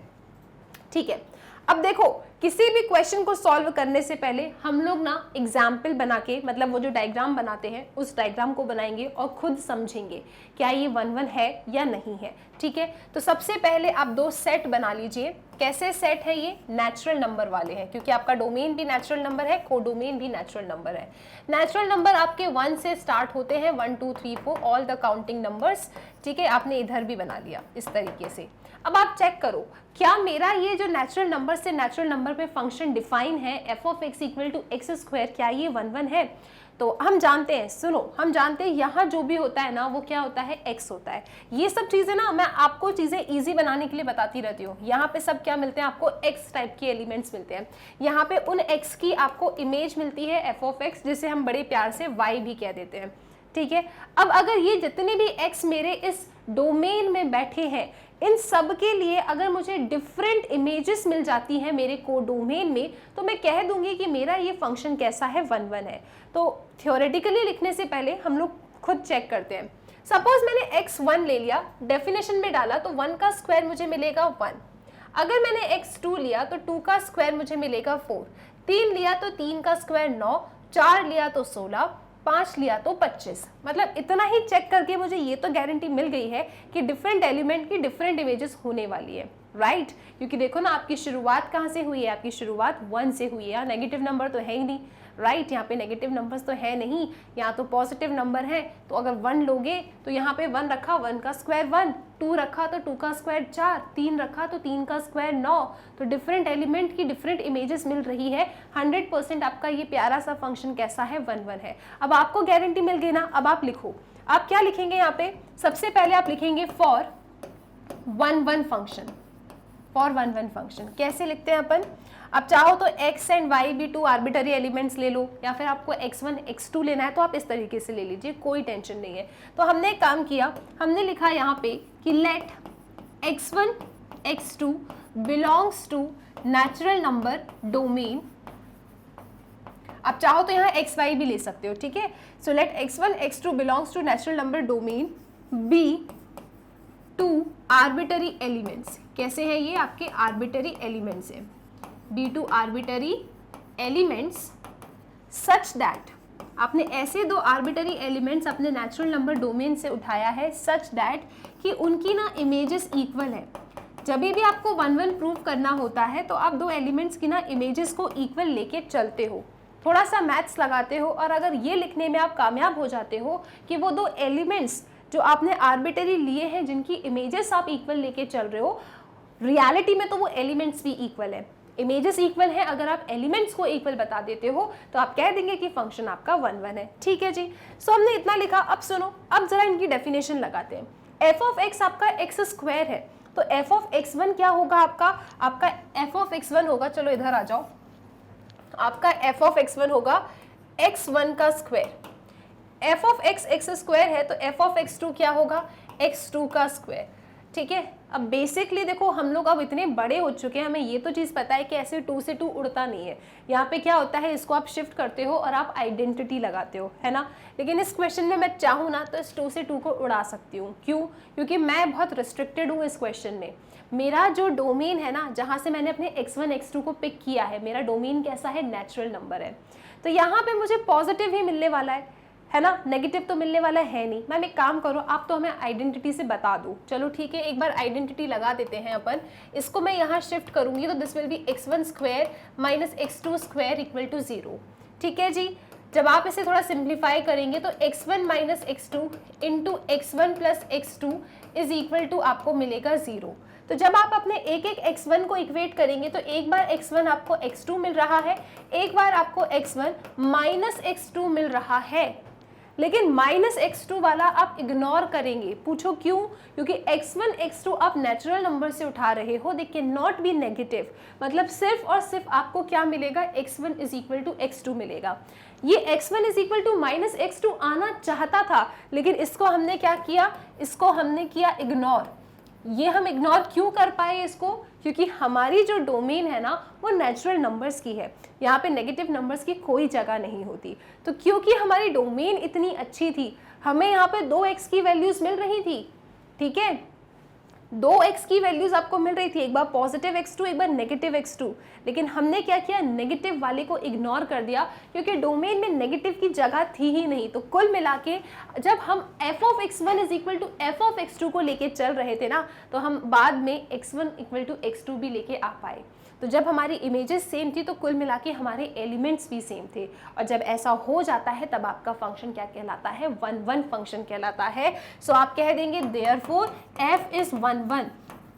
Speaker 1: ठीक है। अब देखो, किसी भी क्वेश्चन को सॉल्व करने से पहले हम लोग ना एग्जाम्पल बना के, मतलब वो जो डायग्राम बनाते हैं उस डायग्राम को बनाएंगे और खुद समझेंगे क्या ये 1 है या नहीं है, ठीक है। तो सबसे पहले आप 2 सेट बना लीजिए। कैसे सेट है ये, नेचुरल नंबर वाले हैं, क्योंकि आपका डोमेन भी नेचुरल नंबर है, कोडोमेन भी नेचुरल नंबर है। नेचुरल नंबर आपके 1 से स्टार्ट होते हैं, 1 2 3 4 ऑल द काउंटिंग नंबर्स, ठीक है। आपने इधर भी बना लिया इस तरीके से। अब आप चेक करो क्या मेरा ये जो नेचुरल नंबर से नेचुरल नंबर पे फंक्शन डिफाइन है f of x equal to x², क्या ये 1 है। तो हम जानते हैं, सुनो, हम जानते हैं यहाँ जो भी होता है ना वो क्या होता है, x होता है। ये सब चीज़ें ना मैं आपको चीज़ें इजी बनाने के लिए बताती रहती हूँ। यहाँ पे सब क्या मिलते हैं आपको, x टाइप के एलिमेंट्स मिलते हैं। यहाँ पे उन x की आपको इमेज मिलती है f ऑफ x, जिसे हम बड़े प्यार से y भी कह देते हैं, ठीक है। अब अगर ये जितने भी x मेरे इस डोमेन में बैठे हैं, इन सब के लिए अगर मुझे डिफरेंट इमेजेस मिल जाती हैं मेरे कोडोमेन में, तो मैं कह दूंगी कि मेरा ये फंक्शन कैसा है, 1 है। तो थ्योरेटिकली लिखने से पहले हम लोग खुद चेक करते हैं। सपोज मैंने x1 ले लिया, डेफिनेशन में डाला, तो 1 का स्क्वायर मुझे मिलेगा 1। अगर मैंने x2 लिया तो 2 का स्क्वायर मुझे मिलेगा 4, 3 लिया तो 3 का स्क्वायर 9, 4 लिया तो 16, 5 लिया तो 25। मतलब इतना ही चेक करके मुझे ये तो गारंटी मिल गई है कि डिफरेंट एलिमेंट की डिफरेंट इमेजेस होने वाली है, राइट। क्योंकि देखो ना आपकी शुरुआत कहाँ से हुई है, आपकी शुरुआत 1 से हुई है। नेगेटिव नंबर तो है ही नहीं, राइट। यहाँ पे नेगेटिव नंबर्स तो है नहीं, यहाँ तो पॉजिटिव नंबर है। तो अगर 1 लोगे तो यहाँ पे 1 रखा, 1 का स्क्वायर 1, 2 रखा तो 2 का स्क्वायर 4, 3 रखा तो 3 का स्क्वायर 9। तो डिफरेंट एलिमेंट की डिफरेंट इमेजेस मिल रही है। 100% आपका ये प्यारा सा फंक्शन कैसा है, 1 है। अब आपको गारंटी मिल गई ना। अब आप लिखो, आप क्या लिखेंगे यहाँ पे, सबसे पहले आप लिखेंगे फॉर 1 फंक्शन। फॉर 1 फंक्शन कैसे लिखते हैं अपन, आप चाहो तो x एंड y भी 2 आर्बिटरी एलिमेंट्स ले लो, या फिर आपको x1 x2 लेना है तो आप इस तरीके से ले लीजिए, कोई टेंशन नहीं है। तो हमने एक काम किया, हमने लिखा यहाँ पे कि let x1 x2 belongs to natural number domain, आप चाहो तो यहाँ एक्स वाई भी ले सकते हो, ठीक है। So let x1 x2 belongs to natural number domain be two arbitrary elements. कैसे है ये? आपके आर्बिटरी एलिमेंट्स है, be two arbitrary elements such that, आपने ऐसे दो आर्बिटरी एलिमेंट्स अपने नेचुरल नंबर डोमेन से उठाया है सच दैट कि उनकी ना इमेजेस इक्वल है। जब भी आपको 1-1 प्रूव करना होता है तो आप दो एलिमेंट्स की ना इमेजेस को इक्वल लेके चलते हो, थोड़ा सा मैथ्स लगाते हो, और अगर ये लिखने में आप कामयाब हो जाते हो कि वो दो एलिमेंट्स जो आपने आर्बिटरी लिए हैं जिनकी इमेजेस आप इक्वल लेके चल रहे हो, रियलिटी में तो वो एलिमेंट्स भी इक्वल है, इमेजेस इक्वल है, अगर आप एलिमेंट्स को इक्वल बता देते हो तो आप कह देंगे कि फंक्शन आपका 1-1 है, ठीक है जी। सो हमने इतना लिखा। अब सुनो, अब जरा इनकी डेफिनेशन लगाते हैं। एफ ऑफ एक्स आपका एक्स स्क्वायर है, तो एफ ऑफ x1 क्या होगा? आपका एफ ऑफ x1 होगा, चलो इधर आ जाओ, आपका एफ ऑफ x1 होगा x1 का square. F of x x square है तो एफ ऑफ x2 क्या होगा? x2 का स्क्वायर, ठीक है। अब बेसिकली देखो, हम लोग अब इतने बड़े हो चुके हैं, हमें ये तो चीज़ पता है कि ऐसे 2 से 2 उड़ता नहीं है। यहाँ पे क्या होता है, इसको आप शिफ्ट करते हो और आप आइडेंटिटी लगाते हो, है ना। लेकिन इस क्वेश्चन में मैं चाहूँ ना तो इस 2 से 2 को उड़ा सकती हूँ। क्यों? क्योंकि मैं बहुत रिस्ट्रिक्टेड हूँ इस क्वेश्चन में। मेरा जो डोमेन है ना, जहाँ से मैंने अपने x1 x2 को पिक किया है, मेरा डोमेन कैसा है? नेचुरल नंबर है। तो यहाँ पे मुझे पॉजिटिव ही मिलने वाला है ना, नेगेटिव तो मिलने वाला है नहीं। मैम एक काम करो, आप तो हमें आइडेंटिटी से बता दो। चलो ठीक है, एक बार आइडेंटिटी लगा देते हैं अपन। इसको मैं यहाँ शिफ्ट करूंगी तो this will be x1 square minus x2 square equal to 0, ठीक है जी। जब आप इसे थोड़ा सिंप्लीफाई करेंगे तो x1 minus x2 into x1 plus x2 is equal to आपको मिलेगा 0। तो जब आप अपने एक एक x1 को इक्वेट करेंगे तो एक बार x1 आपको x2 मिल रहा है, एक बार आपको x1 माइनस x2 मिल रहा है। लेकिन माइनस x2 वाला आप इग्नोर करेंगे। पूछो क्यों? क्योंकि x1 x2 आप नेचुरल नंबर से उठा रहे हो, they can not be negative. मतलब सिर्फ और सिर्फ आपको क्या मिलेगा? x1 is equal to x2 मिलेगा। ये x1 is equal to minus x2 आना चाहता था, लेकिन इसको हमने क्या किया? इसको हमने किया इग्नोर। ये हम इग्नोर क्यों कर पाए इसको? क्योंकि हमारी जो डोमेन है ना, वो नेचुरल नंबर्स की है, यहाँ पे नेगेटिव नंबर्स की कोई जगह नहीं होती। तो क्योंकि हमारी डोमेन इतनी अच्छी थी, हमें यहाँ पे 2x की वैल्यूज मिल रही थी, ठीक है। 2x की वैल्यूज आपको मिल रही थी, एक बार पॉजिटिव x2 एक बार नेगेटिव x2। लेकिन हमने क्या किया? नेगेटिव वाले को इग्नोर कर दिया, क्योंकि डोमेन में नेगेटिव की जगह थी ही नहीं। तो कुल मिला के जब हम f of x1 is equal to f of x2 को लेके चल रहे थे ना, तो हम बाद में x1 इक्वल टू x2 भी लेके आ पाए। तो जब हमारी इमेजेस सेम थी तो कुल मिला के हमारे एलिमेंट्स भी सेम थे। और जब ऐसा हो जाता है तब आपका फंक्शन क्या कहलाता है? 1-1 फंक्शन कहलाता है। सो आप कह देंगे देयरफॉर f इज 1-1।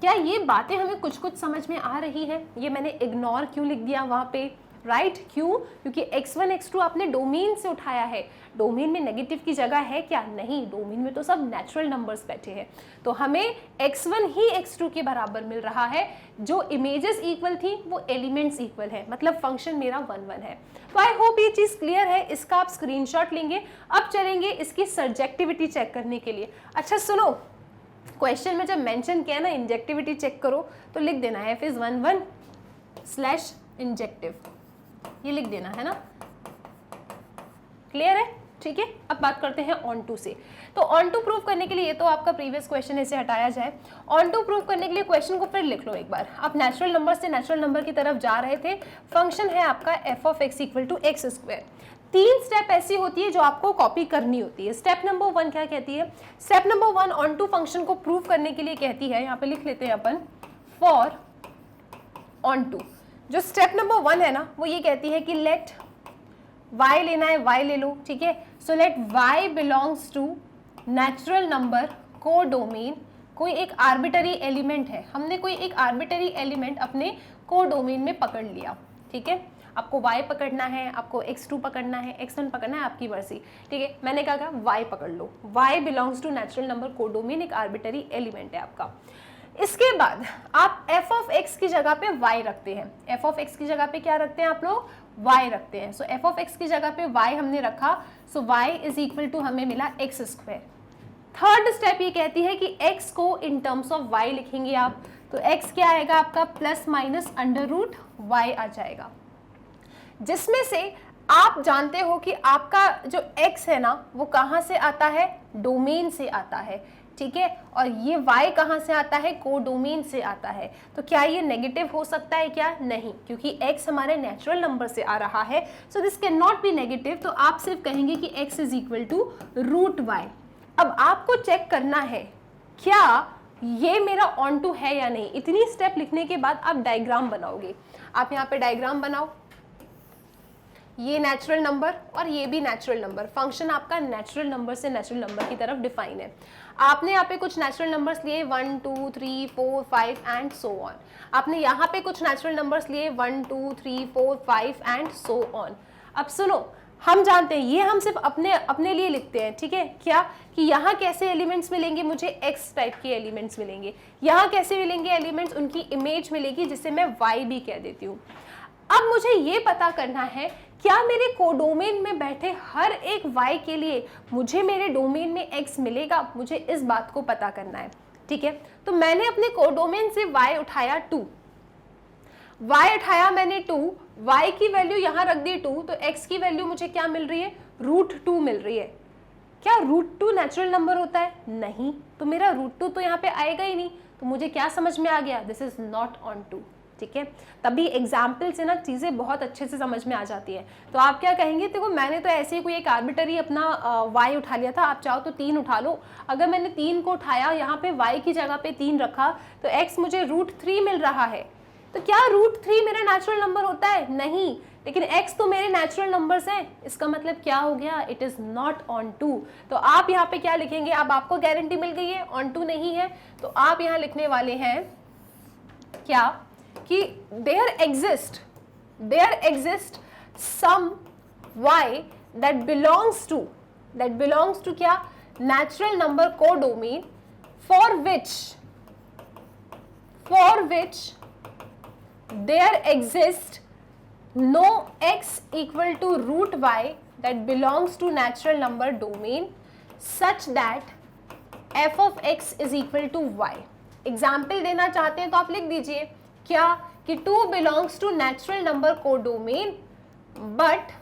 Speaker 1: क्या ये बातें हमें कुछ कुछ समझ में आ रही है? ये मैंने इग्नोर क्यों लिख दिया वहाँ पे? राइट, क्यों? क्योंकि x1 x2 आपने डोमेन से उठाया है। डोमेन में नेगेटिव की जगह है क्या? नहीं, डोमेन में तो सब नेचुरल नंबर्स बैठे हैं। तो हमें x1 ही x2 के बराबर मिल रहा है। जो इमेजेस इक्वल थी वो एलिमेंट्स इक्वल है, मतलब फंक्शन मेरा 1-1 है। तो आई होप ये चीज़ क्लियर है। इसका आप स्क्रीनशॉट लेंगे। अब चलेंगे इसकी सब्जेक्टिविटी चेक करने के लिए। अच्छा सुनो, क्वेश्चन में जब मेंशन किया ना इंजेक्टिविटी चेक करो, तो लिख देना f इज 1-1 स्लैश इंजेक्टिव, ये लिख देना है ना। क्लियर है? ठीक है। अब बात करते हैं ऑन टू से। तो ऑन टू प्रूव करने के लिए, ये तो आपका प्रीवियस क्वेश्चन, इसे हटाया जाए। ऑन टू प्रूव करने के लिए क्वेश्चन को फिर लिख लो एक बार। आप नेचुरल नंबर से नेचुरल नंबर की तरफ जा रहे थे। फंक्शन है आपका F of X equal to X square. 3 step ऐसी होती है जो आपको कॉपी करनी होती है। स्टेप नंबर 1 क्या कहती है? Step number 1 onto function को प्रूव करने के लिए कहती है, यहाँ पे लिख लेते हैं अपन, फॉर ऑन टू। जो स्टेप नंबर 1 है ना, वो ये कहती है कि लेट y लेना है, y ले लो, ठीक है। So let y belongs to natural number को डोमेन। कोई एक आर्बिटरी एलिमेंट है, हमने कोई एक आर्बिटरी एलिमेंट अपने को डोमेन में पकड़ लिया, ठीक है। आपको y पकड़ना है, आपको x2 पकड़ना है, x1 पकड़ना है, आपकी मर्जी, ठीक है। मैंने कहा y पकड़ लो। y belongs to natural number को डोमेन, एक आर्बिटरी एलिमेंट है आपका। इसके बाद आप f ऑफ x की जगह पे y रखते हैं। f ऑफ x की जगह पे क्या रखते हैं आप लोग? y रखते हैं। सो f ऑफ x की जगह पे y हमने रखा। So y is equal to हमें मिला x स्क्वायर। थर्ड स्टेप ये कहती है कि x को इन टर्म्स ऑफ y लिखेंगे आप। तो x क्या आएगा आपका plus minus under root y आ जाएगा, जिसमें से आप जानते हो कि आपका जो x है ना वो कहाँ से आता है, डोमेन से आता है, ठीक है, और ये y कहाँ से आता है, कोडोमेन से आता है। तो क्या ये नेगेटिव हो सकता है क्या, नहीं, क्योंकि x हमारे नेचुरल नंबर से आ रहा है, so this can not be negative. तो आप सिर्फ कहेंगे कि x is equal to root Y. अब आपको चेक करना है क्या ये मेरा ऑन टू है या नहीं। इतनी स्टेप लिखने के बाद आप डायग्राम बनाओगे। आप यहाँ पे डायग्राम बनाओ, ये नेचुरल नंबर और ये भी नेचुरल नंबर, फंक्शन आपका नेचुरल नंबर से नेचुरल नंबर की तरफ डिफाइन है। आपने यहाँ पे कुछ नेचुरल नंबर्स लिए 1 2 3 4 5 एंड सो ऑन। आपने यहाँ पे कुछ नेचुरल नंबर्स लिए 1 2 3 4 5 एंड सो ऑन। अब सुनो, हम जानते हैं ये हम सिर्फ अपने लिए लिखते हैं, ठीक है, क्या कि यहाँ कैसे एलिमेंट्स मिलेंगे, मुझे एक्स टाइप के एलिमेंट्स मिलेंगे। यहाँ कैसे मिलेंगे एलिमेंट्स, उनकी इमेज मिलेगी जिसे मैं वाई भी कह देती हूँ। अब मुझे ये पता करना है क्या मेरे कोडोमेन में बैठे हर एक y के लिए मुझे मेरे डोमेन में x मिलेगा, मुझे इस बात को पता करना है, ठीक है। तो मैंने अपने कोडोमेन से y उठाया 2, y उठाया मैंने 2, y की वैल्यू यहाँ रख दी 2, तो x की वैल्यू मुझे क्या मिल रही है, रूट 2 मिल रही है। क्या रूट 2 नेचुरल नंबर होता है, नहीं, तो मेरा रूट 2 तो यहाँ पे आएगा ही नहीं। तो मुझे क्या समझ में आ गया, दिस इज नॉट ऑन 2, ठीक है। तभी एग्जाम्पल से ना चीज़ें बहुत अच्छे से समझ में आ जाती है। तो आप क्या कहेंगे, देखो मैंने तो ऐसे ही कोई एक आर्बिटरी अपना y उठा लिया था, आप चाहो तो 3 उठा लो। अगर मैंने 3 को उठाया, यहाँ पे y की जगह पे 3 रखा, तो x मुझे रूट 3 मिल रहा है। तो क्या रूट 3 मेरा नेचुरल नंबर होता है, नहीं, लेकिन x तो मेरे नेचुरल नंबर्स हैं। इसका मतलब क्या हो गया, इट इज़ नॉट ऑन 2। तो आप यहाँ पे क्या लिखेंगे, अब आपको गारंटी मिल गई है ऑन 2 नहीं है, तो आप यहाँ लिखने वाले हैं क्या कि there exist some y that belongs to क्या, natural number codomain for which there exists no x equal to root y that belongs to natural number domain such that f of x is equal to y। Example देना चाहते हैं तो आप लिख दीजिए क्या कि 2 belongs to natural number codomain but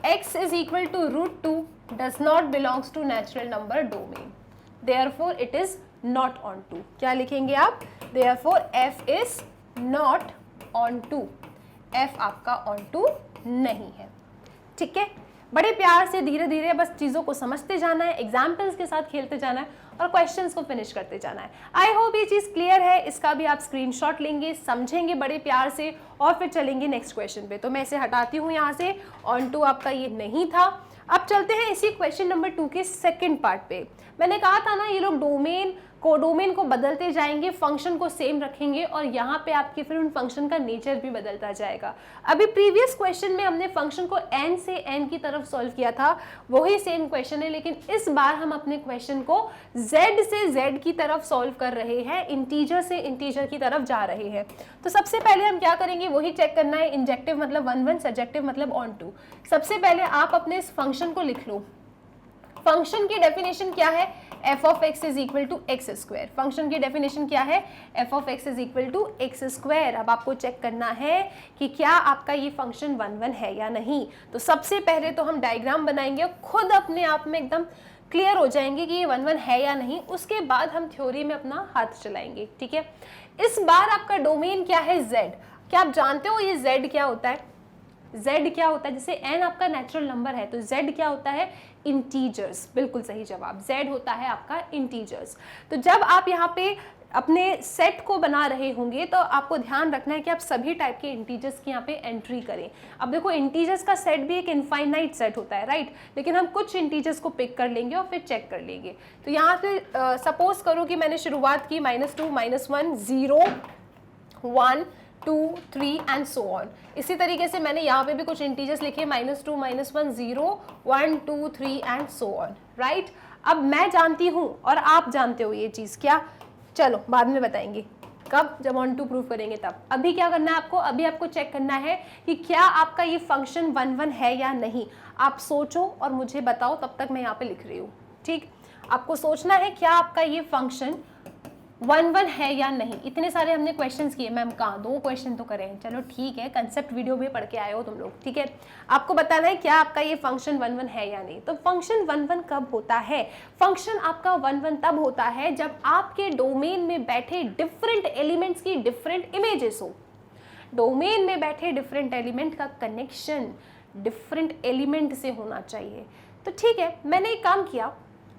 Speaker 1: x is equal to root 2 does not belongs to natural number domain, therefore it is not on 2। क्या लिखेंगे आप, therefore f is not on 2, f आपका on 2 नहीं है, ठीक है। बड़े प्यार से धीरे धीरे बस चीज़ों को समझते जाना है, एग्जाम्पल्स के साथ खेलते जाना है और क्वेश्चंस को फिनिश करते जाना है। आई होप ये चीज़ क्लियर है। इसका भी आप स्क्रीनशॉट लेंगे, समझेंगे बड़े प्यार से और फिर चलेंगे नेक्स्ट क्वेश्चन पे। तो मैं इसे हटाती हूँ यहाँ से, ऑन 2 आपका ये नहीं था। अब चलते हैं इसी क्वेश्चन नंबर 2 के सेकेंड पार्ट पे। मैंने कहा था ना ये लोग डोमेन कोडोमेन को बदलते जाएंगे, फंक्शन को सेम रखेंगे और यहाँ पे आपके फिर उन फंक्शन का नेचर भी बदलता जाएगा। अभी प्रीवियस क्वेश्चन में हमने फंक्शन को n से n की तरफ सॉल्व किया था, वही सेम क्वेश्चन है, लेकिन इस बार हम अपने क्वेश्चन को z से z की तरफ सॉल्व कर रहे हैं, इंटीजर से इंटीजर की तरफ जा रहे हैं। तो सबसे पहले हम क्या करेंगे, वही चेक करना है, इंजेक्टिव मतलब 1 1, सब्जेक्टिव मतलब ऑन 2। सबसे पहले आप अपने इस फंक्शन को लिख लो। फंक्शन की डेफिनेशन क्या है, f of x is equal to X square. Function की डेफिनेशन क्या है, f of x is equal to X square. अब आपको चेक करना है कि क्या आपका ये फंक्शन 1 1 है या नहीं। तो सबसे पहले तो हम डायग्राम बनाएंगे, खुद अपने आप में एकदम क्लियर हो जाएंगे कि ये 1 1 है या नहीं। उसके बाद हम थ्योरी में अपना हाथ चलाएंगे, ठीक है। इस बार आपका डोमेन क्या है, z। क्या आप जानते हो ये z क्या होता है, z क्या होता है, जैसे n आपका नेचुरल नंबर है तो z क्या होता है, इंटीजर्स। बिल्कुल सही जवाब, z होता है आपका इंटीजर्स। तो जब आप यहाँ पे अपने सेट को बना रहे होंगे तो आपको ध्यान रखना है कि आप सभी टाइप के इंटीजर्स की यहाँ पे एंट्री करें। अब देखो इंटीजर्स का सेट भी एक इनफाइनाइट सेट होता है, राइट, लेकिन हम कुछ इंटीजर्स को पिक कर लेंगे और फिर चेक कर लेंगे। तो यहाँ पे सपोज करो कि मैंने शुरुआत की -2 -1 0 1 2 3 एंड सो ऑन। इसी तरीके से मैंने यहाँ पे भी कुछ इंटीजर्स लिखे -2 -1 0 1 2 3 एंड सो ऑन, राइट। अब मैं जानती हूँ और आप जानते हो ये चीज़, क्या, चलो बाद में बताएंगे कब, जब ऑन 2 प्रूव करेंगे तब। अभी क्या करना है आपको, अभी आपको चेक करना है कि क्या आपका ये फंक्शन 1 1 है या नहीं। आप सोचो और मुझे बताओ, तब तक मैं यहाँ पे लिख रही हूँ, ठीक। आपको सोचना है क्या आपका ये फंक्शन 1 है या नहीं। इतने सारे हमने क्वेश्चंस किए मैम, कहाँ 2 क्वेश्चन तो करें, चलो ठीक है, कंसेप्ट वीडियो भी पढ़ के आए हो तुम लोग, ठीक है। आपको बताना है क्या आपका ये फंक्शन 1 है या नहीं। तो फंक्शन 1 कब होता है? फंक्शन आपका 1 तब होता है जब आपके डोमेन में बैठे डिफरेंट एलिमेंट्स की डिफरेंट इमेजेस हो। डोमेन में बैठे डिफरेंट एलिमेंट का कनेक्शन डिफरेंट एलिमेंट से होना चाहिए। तो ठीक है, मैंने एक काम किया,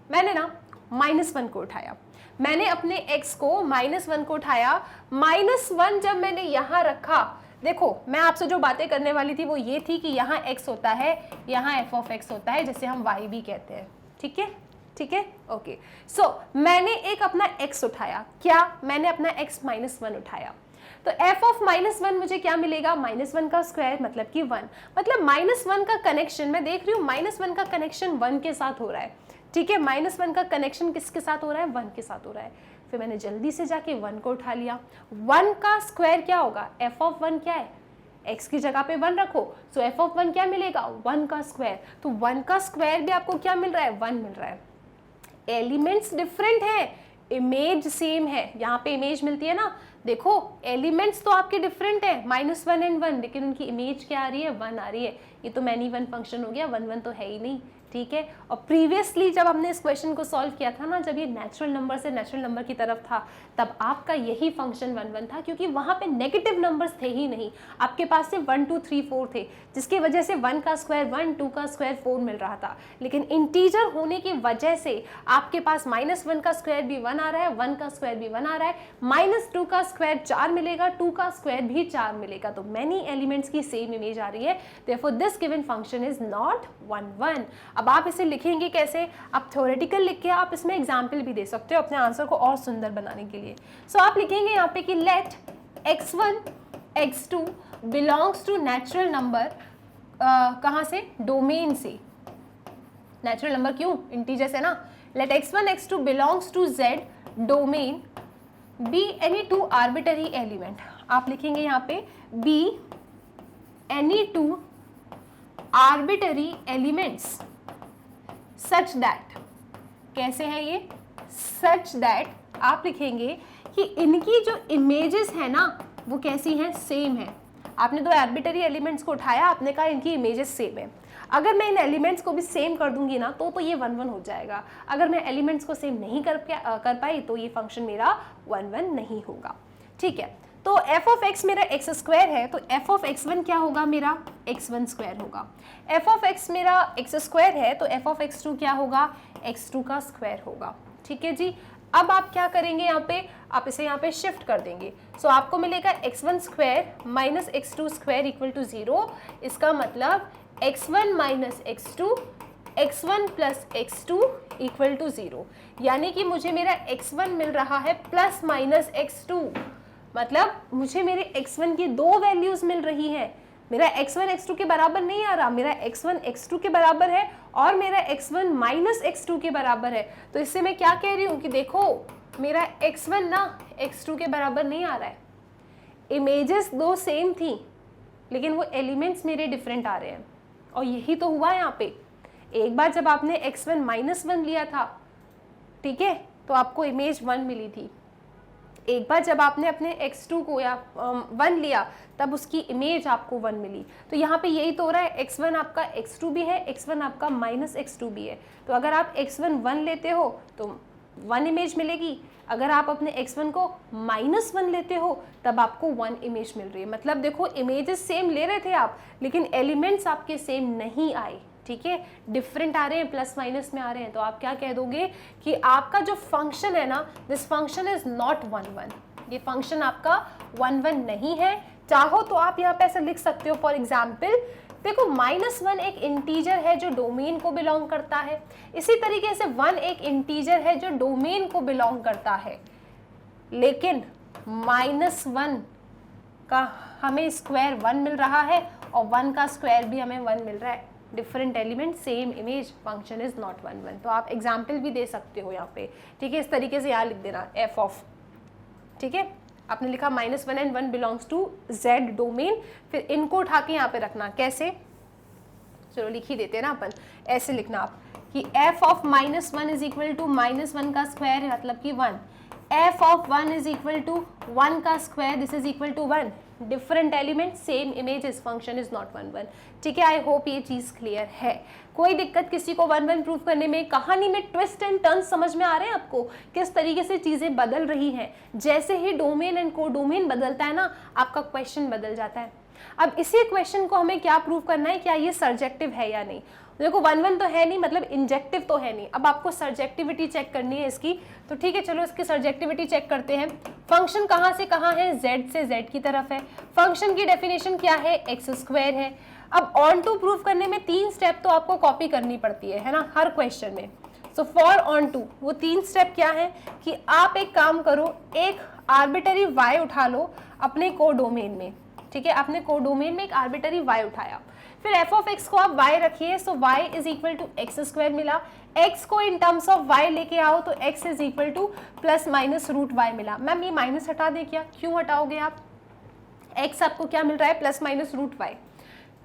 Speaker 1: मैंने ना -1 को उठाया, मैंने अपने x को -1 को उठाया। -1 जब मैंने यहाँ रखा, देखो मैं आपसे जो बातें करने वाली थी वो ये थी कि यहाँ x होता है, यहाँ f(x) होता है, जिसे हम y भी कहते हैं, ठीक है, ठीक है, ओके। सो मैंने एक अपना x उठाया, क्या मैंने अपना x -1 उठाया, तो f(-1) मुझे क्या मिलेगा, -1 का स्क्वायर मतलब कि 1, मतलब -1 का कनेक्शन, मैं देख रही हूँ -1 का कनेक्शन 1 के साथ हो रहा है, ठीक है। -1 का कनेक्शन किसके साथ हो रहा है, 1 के साथ हो रहा है। फिर मैंने जल्दी से जाके 1 को उठा लिया। 1 का स्क्वायर क्या होगा, f(1) क्या है, x की जगह पे 1 रखो, सो f(1) क्या मिलेगा, 1 का स्क्वायर। तो 1 का स्क्वायर भी आपको क्या मिल रहा है, 1 मिल रहा है। एलिमेंट्स डिफरेंट है, इमेज सेम है। यहाँ पे इमेज मिलती है ना, देखो एलिमेंट्स तो आपके डिफरेंट है, -1 एंड 1, लेकिन उनकी इमेज क्या आ रही है, 1 आ रही है। ये तो मैनी 1 फंक्शन हो गया, 1 तो है ही नहीं, ठीक है। और प्रीवियसली जब हमने इस क्वेश्चन को सॉल्व किया था ना, जब ये नेचुरल नंबर से नेचुरल नंबर की तरफ था, तब आपका यही फंक्शन 1 था, क्योंकि वहाँ पे नेगेटिव नंबर्स थे ही नहीं, आपके पास सिर्फ 1 2 3 4 थे, जिसकी वजह से 1 का स्क्वायर 1, 2 का स्क्वायर 4 मिल रहा था। लेकिन इंटीजर होने की वजह से आपके पास -1 का स्क्वायर भी 1 आ रहा है, 1 का स्क्वायर भी 1 आ रहा है, -2 का स्क्वायर 4 मिलेगा, 2 का स्क्वायर भी 4 मिलेगा। तो मैनी एलिमेंट्स की सेम इमेज आ रही है, therefore this given function is not 1. अब आप इसे लिखेंगे कैसे, आप थ्योरेटिकल लिख के आप इसमें एग्जाम्पल भी दे सकते हो अपने आंसर को और सुंदर बनाने के लिए। सो आप लिखेंगे यहाँ पे कि let x1 x2 belongs to natural number, कहाँ से, डोमेन से। नेचुरल नंबर क्यों, इंटीजर से ना। Let x1 x2 belongs to z domain be any 2 arbitrary element. आप लिखेंगे यहाँ पे be any 2 arbitrary elements such that, कैसे है ये, सच दैट आप लिखेंगे कि इनकी जो इमेजेस है ना वो कैसी हैं, सेम है। आपने 2 आर्बिटरी एलिमेंट्स को उठाया, आपने कहा इनकी इमेजेस सेम है। अगर मैं इन एलिमेंट्स को भी सेम कर दूंगी ना तो ये 1 हो जाएगा। अगर मैं एलिमेंट्स को सेम नहीं कर पाई तो ये फंक्शन मेरा 1 नहीं होगा, ठीक है। तो f(x) मेरा x² है, तो f(x1) क्या होगा, मेरा x1² होगा। f(x) मेरा x² है, तो f(x2) क्या होगा, x2 का स्क्वायर होगा, ठीक है जी। अब आप क्या करेंगे, यहाँ पे आप इसे यहाँ पे शिफ्ट कर देंगे। सो आपको मिलेगा x1² minus x2² equal to 0। इसका मतलब x1 minus x2, x1 plus x2 equal to 0, यानी कि मुझे मेरा x1 मिल रहा है प्लस माइनस x2, मतलब मुझे मेरे x1 की 2 वैल्यूज मिल रही हैं। मेरा x1 x2 के बराबर नहीं आ रहा, मेरा x1 x2 के बराबर है और मेरा x1 माइनस x2 के बराबर है। तो इससे मैं क्या कह रही हूँ कि देखो मेरा x1 ना x2 के बराबर नहीं आ रहा है। इमेजेस 2 सेम थी लेकिन वो एलिमेंट्स मेरे डिफरेंट आ रहे हैं, और यही तो हुआ यहाँ पे। एक बार जब आपने x1 -1 लिया था, ठीक है, तो आपको इमेज 1 मिली थी। एक बार जब आपने अपने x2 को या 1 लिया तब उसकी इमेज आपको 1 मिली। तो यहाँ पे यही तो हो रहा है, x1 आपका x2 भी है, x1 आपका माइनस x2 भी है। तो अगर आप x1 1 लेते हो तो 1 इमेज मिलेगी, अगर आप अपने x1 को -1 लेते हो तब आपको 1 इमेज मिल रही है। मतलब देखो इमेजेस सेम ले रहे थे आप, लेकिन एलिमेंट्स आपके सेम नहीं आए, ठीक है, डिफरेंट आ रहे हैं, प्लस माइनस में आ रहे हैं। तो आप क्या कह दोगे कि आपका जो फंक्शन है ना, दिस फंक्शन इज नॉट 1, ये फंक्शन आपका 1 नहीं है। चाहो तो आप यहाँ पे ऐसा लिख सकते हो, फॉर एग्जाम्पल देखो -1 एक इंटीजर है जो डोमेन को बिलोंग करता है, इसी तरीके से 1 एक इंटीजर है जो डोमेन को बिलोंग करता है, लेकिन -1 का हमें स्क्वायर 1 मिल रहा है और 1 का स्क्वायर भी हमें 1 मिल रहा है। Different element same image, function is not 1. तो आप एग्जाम्पल भी दे सकते हो यहाँ पे, ठीक है, इस तरीके से यहाँ लिख देना एफ ऑफ, ठीक है, आपने लिखा -1 and 1 belongs to z domain, फिर इनको उठा के यहाँ पे रखना, कैसे, चलो लिख ही देते हैं ना अपन, ऐसे लिखना आप कि f of -1 is equal to -1 का स्क्वायर है मतलब कि 1, f of 1 is equal to 1 का square, this is equal to 1, different element same image, इस फंक्शन इज नॉट 1 1। ठीक है, आई होप ये चीज क्लियर है। कोई दिक्कत किसी को 1 1 प्रूव करने में? कहानी में ट्विस्ट एंड टर्न समझ में आ रहे हैं आपको, किस तरीके से चीजें बदल रही हैं। जैसे ही डोमेन एंड कोडोमेन बदलता है ना, आपका क्वेश्चन बदल जाता है। अब इसी क्वेश्चन को हमें क्या प्रूव करना है, क्या ये सर्जेक्टिव है या नहीं। देखो 1 1 तो है नहीं, मतलब इंजेक्टिव तो है नहीं। अब आपको सर्जेक्टिविटी चेक करनी है इसकी, तो ठीक है चलो इसकी सर्जेक्टिविटी चेक करते हैं। फंक्शन कहाँ से कहाँ है, z से z की तरफ है। फंक्शन की डेफिनेशन क्या है, एक्स स्क्वायर है। अब ऑन टू प्रूव करने में 3 स्टेप तो आपको कॉपी करनी पड़ती है ना, हर क्वेश्चन में। सो फॉर ऑन टू वो 3 स्टेप क्या है कि आप एक काम करो, एक आर्बिटरी y उठा लो अपने कोडोमेन में। ठीक है, आपने कोडोमेन में एक आर्बिटरी y उठाया, फिर f ऑफ x को आप y रखिए, so y is equal to X square मिला। x को इन टर्म्स ऑफ y लेके आओ तो x is equal to plus minus root y मिला। मैम ये माइनस हटा दें क्या, क्यों हटाओगे आप, x आपको क्या मिल रहा है, प्लस माइनस रूट y।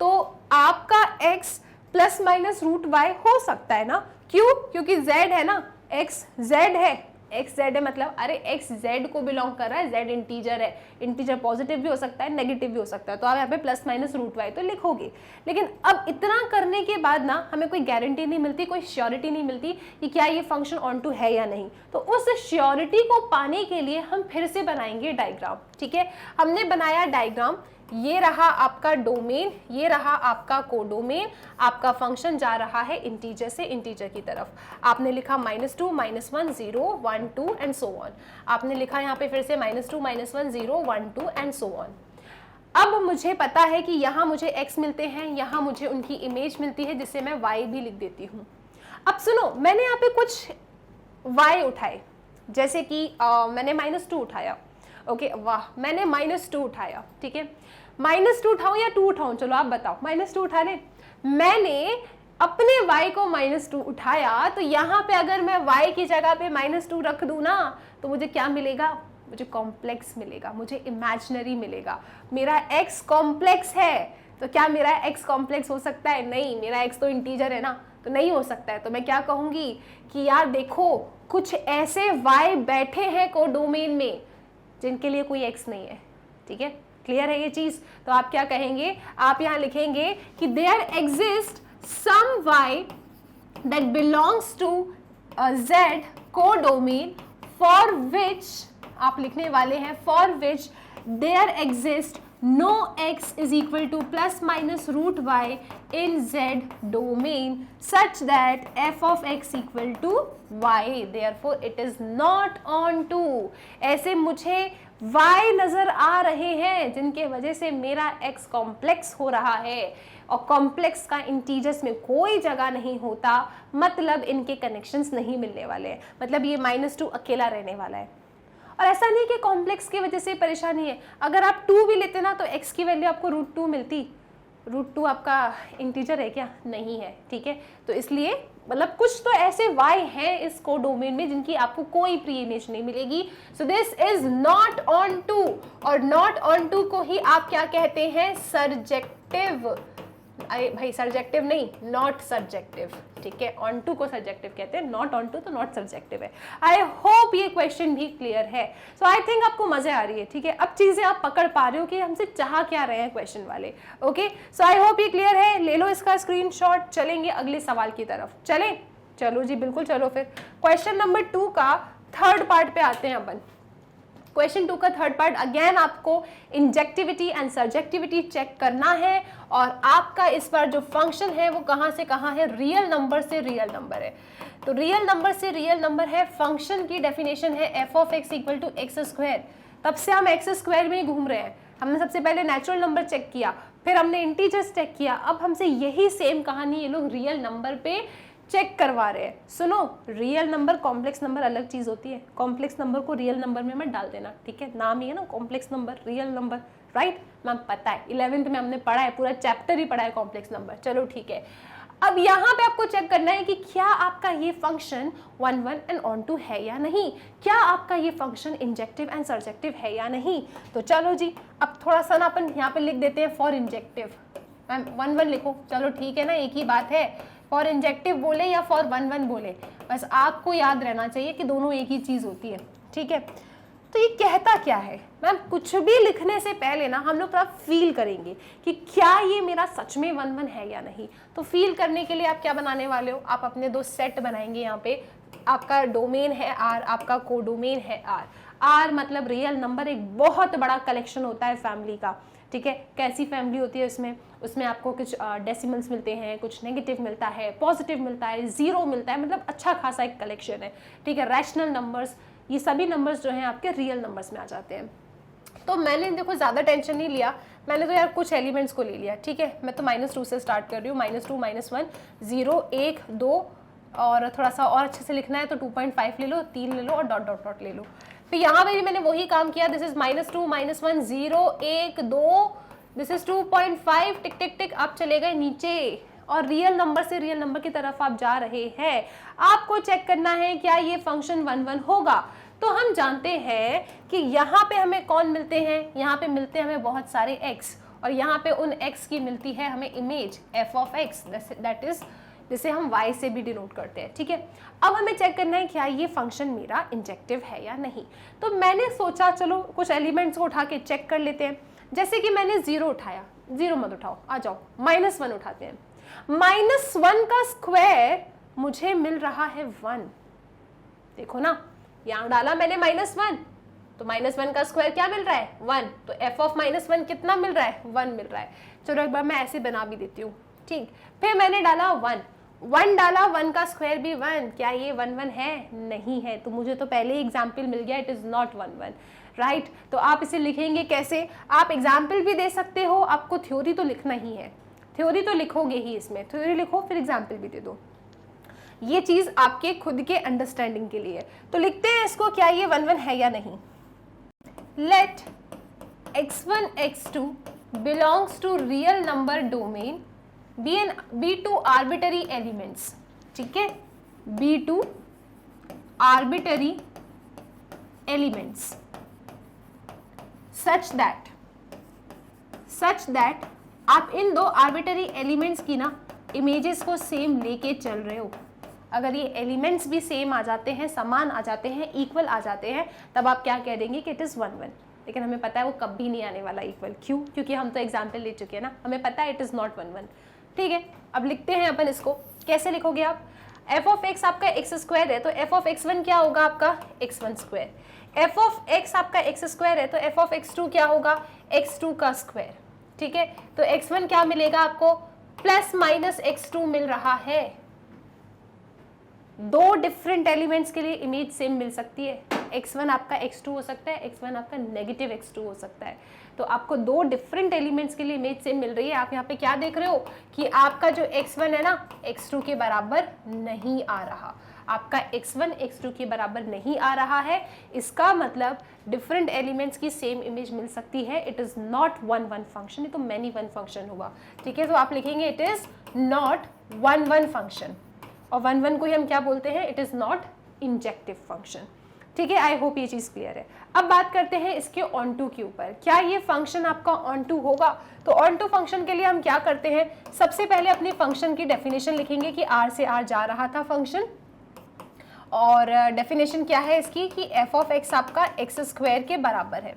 Speaker 1: तो आपका x plus minus root y हो सकता है ना, क्यों, क्योंकि z है ना, x z है, x z है, मतलब अरे x z को बिलोंग कर रहा है, z इंटीजर है, इंटीजर पॉजिटिव भी हो सकता है नेगेटिव भी हो सकता है, तो आप यहाँ पे प्लस माइनस रूट y तो लिखोगे। लेकिन अब इतना करने के बाद ना हमें कोई गारंटी नहीं मिलती, कोई श्योरिटी नहीं मिलती कि क्या ये फंक्शन ऑन टू है या नहीं। तो उस श्योरिटी को पाने के लिए हम फिर से बनाएंगे डायग्राम। ठीक है, हमने बनाया डायग्राम, ये रहा आपका डोमेन, ये रहा आपका कोडोमेन, आपका फंक्शन जा रहा है इंटीजर से इंटीजर की तरफ। आपने लिखा -2 -1 0 1 2 एंड सो ऑन। आपने लिखा यहाँ पे फिर से -2 -1 0 1 2 एंड सो ऑन। अब मुझे पता है कि यहाँ मुझे x मिलते हैं, यहाँ मुझे उनकी इमेज मिलती है, जिसे मैं y भी लिख देती हूँ। अब सुनो, मैंने यहाँ पे कुछ y उठाए, जैसे कि मैंने -2 उठाया, ओके वाह, मैंने -2 उठाया। ठीक है, -2 उठाऊं या 2 उठाऊं, चलो आप बताओ, -2 उठा ले। मैंने अपने y को -2 उठाया, तो यहाँ पे अगर मैं y की जगह पे -2 रख दूं ना, तो मुझे क्या मिलेगा, मुझे कॉम्प्लेक्स मिलेगा, मुझे इमेजिनरी मिलेगा। मेरा x कॉम्प्लेक्स है, तो क्या मेरा x कॉम्प्लेक्स हो सकता है, नहीं, मेरा x तो इंटीजर है ना, तो नहीं हो सकता है। तो मैं क्या कहूंगी कि यार देखो, कुछ ऐसे y बैठे हैं कोडोमेन में जिनके लिए कोई x नहीं है। ठीक है, क्लियर है ये चीज। तो आप क्या कहेंगे, आप यहाँ लिखेंगे कि there exist some y that belongs to z codomain for which, आप लिखने वाले हैं for which there exist no x is equal to plus minus root y in z domain such that f of x equal to y, therefore it is not on to। ऐसे मुझे y नजर आ रहे हैं जिनके वजह से मेरा x कॉम्प्लेक्स हो रहा है, और कॉम्प्लेक्स का इंटीजर्स में कोई जगह नहीं होता, मतलब इनके कनेक्शंस नहीं मिलने वाले हैं, मतलब ये -2 अकेला रहने वाला है। और ऐसा नहीं कि कॉम्प्लेक्स की वजह से परेशानी है, अगर आप 2 भी लेते ना तो x की वैल्यू आपको √2 मिलती। √2 आपका इंटीजर है क्या, नहीं है। ठीक है, तो इसलिए मतलब कुछ तो ऐसे y हैं इस कोडोमेन में जिनकी आपको कोई प्री इमेज नहीं मिलेगी। So this is not onto, और नॉट ऑन टू को ही आप क्या कहते हैं, सर्जेक्टिव। अरे भाई सर्जेक्टिव नहीं, नॉट सर्जेक्टिव। ठीक है, ऑन टू को सर्जेक्टिव कहते हैं, नॉट ऑन टू तो नॉट सर्जेक्टिव है। आई होप ये क्वेश्चन भी क्लियर है। सो आई थिंक आपको मजे आ रही है। ठीक है, अब चीजें आप पकड़ पा रहे हो कि हमसे चाह क्या रहे हैं क्वेश्चन वाले। ओके, सो आई होप ये क्लियर है। ले लो इसका स्क्रीनशॉट, चलेंगे अगले सवाल की तरफ। चले, चलो जी बिल्कुल चलो। फिर क्वेश्चन नंबर 2 का थर्ड पार्ट पे आते हैं अपन। क्वेश्चन 2 का थर्ड पार्ट, अगेन आपको इंजेक्टिविटी एंड सर्जेक्टिविटी चेक करना है, और आपका इस बार जो फंक्शन है वो कहाँ से कहाँ है, रियल नंबर से रियल नंबर है। तो रियल नंबर से रियल नंबर है, फंक्शन की डेफिनेशन है f of x equal to X square. तब से हम एक्स स्क्वायर में ही घूम रहे हैं। हमने सबसे पहले नेचुरल नंबर चेक किया, फिर हमने इंटीजर्स चेक किया, अब हमसे यही सेम कहानी ये लोग रियल नंबर पे चेक करवा रहे हैं। सुनो, रियल नंबर कॉम्प्लेक्स नंबर अलग चीज होती है, कॉम्प्लेक्स नंबर को रियल नंबर में मत डाल देना। ठीक है, नाम ही है ना complex number, real number, right ma'am, पता है 11th में हमने पढ़ा है, पूरा चैप्टर ही पढ़ा है कॉम्प्लेक्स नंबर। चलो ठीक है, अब यहाँ पे आपको चेक करना है कि क्या आपका ये फंक्शन 1 1 एंड ऑन टू है या नहीं, क्या आपका ये फंक्शन इंजेक्टिव एंड सर्जेक्टिव है या नहीं। तो चलो जी, अब थोड़ा सा ना अपन यहाँ पे लिख देते हैं फॉर इंजेक्टिव। मैम 1 1 लिखो, चलो ठीक है ना, एक ही बात है, फॉर इंजेक्टिव बोले या फॉर 1 1 बोले, बस आपको याद रहना चाहिए कि दोनों एक ही चीज होती है। ठीक है। तो ये कहता क्या है मैम, कुछ भी लिखने से पहले ना हम लोग थोड़ा फील करेंगे कि क्या ये मेरा सच में 1 1 है या नहीं। तो फील करने के लिए आप क्या बनाने वाले हो, आप अपने 2 सेट बनाएंगे। यहाँ पे आपका डोमेन है R, आपका कोडोमेन है R मतलब रियल नंबर, एक बहुत बड़ा कलेक्शन होता है फैमिली का, ठीक है। कैसी फैमिली होती है उसमें आपको कुछ डेसिमल्स मिलते हैं, कुछ नेगेटिव मिलता है, पॉजिटिव मिलता है, जीरो मिलता है, मतलब अच्छा खासा एक कलेक्शन है, ठीक है। रैशनल नंबर्स, ये सभी नंबर्स जो हैं आपके रियल नंबर्स में आ जाते हैं। तो मैंने देखो ज़्यादा टेंशन नहीं लिया, मैंने तो यार कुछ एलिमेंट्स को ले लिया, ठीक है। मैं तो -2 से स्टार्ट कर रही हूँ, -2 -1 0 1 2, और थोड़ा सा और अच्छे से लिखना है तो 2.5 ले लो, 3 ले लो और डॉट डॉट डॉट ले लो। फिर यहाँ पे भी मैंने वही काम किया, दिस इज -2 -1 0 1 2, दिस इज 2.5, टिक टिक टिक, आप चले गए नीचे और रियल नंबर से रियल नंबर की तरफ आप जा रहे हैं। आपको चेक करना है क्या ये फंक्शन 1 1 होगा। तो हम जानते हैं कि यहाँ पे हमें कौन मिलते हैं, यहाँ पे मिलते हैं हमें बहुत सारे x, और यहाँ पे उन x की मिलती है हमें image f of x, that is जिसे हम y से भी डिनोट करते हैं, ठीक है। अब हमें चेक करना है क्या ये फंक्शन मेरा इंजेक्टिव है या नहीं। तो मैंने सोचा चलो कुछ एलिमेंट्स को उठा के चेक कर लेते हैं। जैसे कि मैंने 0 उठाया, 0 मत उठाओ, आ जाओ, -1 उठाते हैं। -1 का स्क्वायर मुझे मिल रहा है 1, देखो ना, यहाँ डाला मैंने -1, तो -1 का स्क्वायर क्या मिल रहा है 1, तो f ऑफ -1 कितना मिल रहा है 1 मिल रहा है। चलो एक बार मैं ऐसे बना भी देती हूँ, ठीक। फिर मैंने डाला 1 डाला, 1 का स्क्वायर भी 1, क्या ये 1 1 है, नहीं है। तो मुझे तो पहले ही एग्जाम्पल मिल गया, इट इज नॉट 1 1, राइट। तो आप इसे लिखेंगे कैसे, आप एग्जाम्पल भी दे सकते हो, आपको थ्योरी तो लिखना ही है, थ्योरी तो लिखोगे ही, इसमें थ्योरी लिखो फिर एग्जाम्पल भी दे दो, ये चीज आपके खुद के अंडरस्टैंडिंग के लिए। तो लिखते हैं इसको, क्या ये 1 1 है या नहीं। Let x1 x2 belongs to real number domain be two arbitrary elements, ठीक है, be two arbitrary elements such that आप इन 2 आर्बिटरी एलिमेंट्स की ना इमेजेस को सेम लेके चल रहे हो। अगर ये एलिमेंट्स भी सेम आ जाते हैं, समान आ जाते हैं, इक्वल आ जाते हैं, तब आप क्या कह देंगे कि इट इज़ 1 1। लेकिन हमें पता है वो कभी नहीं आने वाला इक्वल, क्यों, क्योंकि हम तो एग्जाम्पल ले चुके हैं ना, हमें पता है इट इज़ नॉट 1 1, ठीक है। अब लिखते हैं अपन इसको, कैसे लिखोगे आप, f ऑफ x आपका x स्क्वायर है तो f ऑफ x1 क्या होगा आपका x1 square, f of x आपका x स्क्वायर है तो f ऑफ x2 क्या होगा x2 का स्क्वायर, ठीक है। तो x1 क्या मिलेगा आपको, + -x2 मिल रहा है। 2 डिफरेंट एलिमेंट्स के लिए इमेज सेम मिल सकती है, x1 आपका x2 हो सकता है, x1 आपका नेगेटिव x2 हो सकता है। तो आपको 2 डिफरेंट एलिमेंट्स के लिए इमेज सेम मिल रही है। आप यहाँ पे क्या देख रहे हो कि आपका जो x1 है ना x2 के बराबर नहीं आ रहा, आपका x1 x2 के बराबर नहीं आ रहा है। इसका मतलब डिफरेंट एलिमेंट्स की सेम इमेज मिल सकती है। इट इज़ नॉट 1 1 फंक्शन, ये तो मैनी 1 फंक्शन होगा, ठीक है। तो आप लिखेंगे इट इज़ नॉट 1 1 फंक्शन, और 1 1 को ही हम क्या बोलते हैं, it is not injective function, ठीक है। आई होप ये चीज़ क्लियर है। अब बात करते हैं इसके ऑन टू के ऊपर, क्या ये फंक्शन आपका ऑन टू होगा। तो ऑन टू फंक्शन के लिए हम क्या करते हैं, सबसे पहले अपनी फंक्शन की डेफिनेशन लिखेंगे कि r से r जा रहा था फंक्शन, और डेफिनेशन क्या है इसकी कि f ऑफ x आपका x स्क्वायर के बराबर है।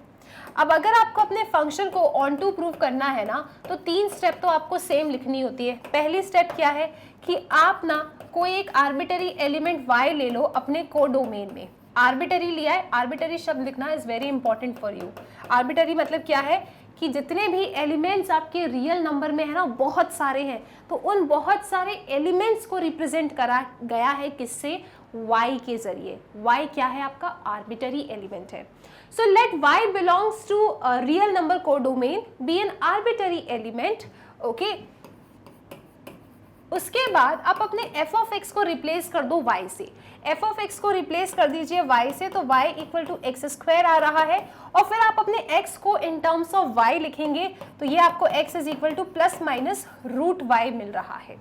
Speaker 1: अब अगर आपको अपने फंक्शन को ऑन टू प्रूव करना है ना, तो 3 स्टेप तो आपको सेम लिखनी होती है। पहली स्टेप क्या है कि आप ना कोई एक आर्बिटरी एलिमेंट y ले लो अपने कोडोमेन में। आर्बिटरी लिया है, आर्बिटरी शब्द लिखना is very important for you. Arbitrary मतलब क्या है कि जितने भी एलिमेंट्स आपके रियल नंबर में है ना, बहुत सारे हैं, तो उन बहुत सारे एलिमेंट्स को रिप्रेजेंट करा गया है किससे, y के जरिए। y क्या है आपका, आर्बिटरी एलिमेंट है। So let y belongs to real number codomain be an arbitrary element, okay. उसके बाद आप अपने f ऑफ x को रिप्लेस कर दो y से, f ऑफ x को रिप्लेस कर दीजिए y से, तो y equal to x square आ रहा है। और फिर आप अपने x को इन टर्म्स ऑफ y लिखेंगे, तो ये आपको x is equal to ±√y मिल रहा है।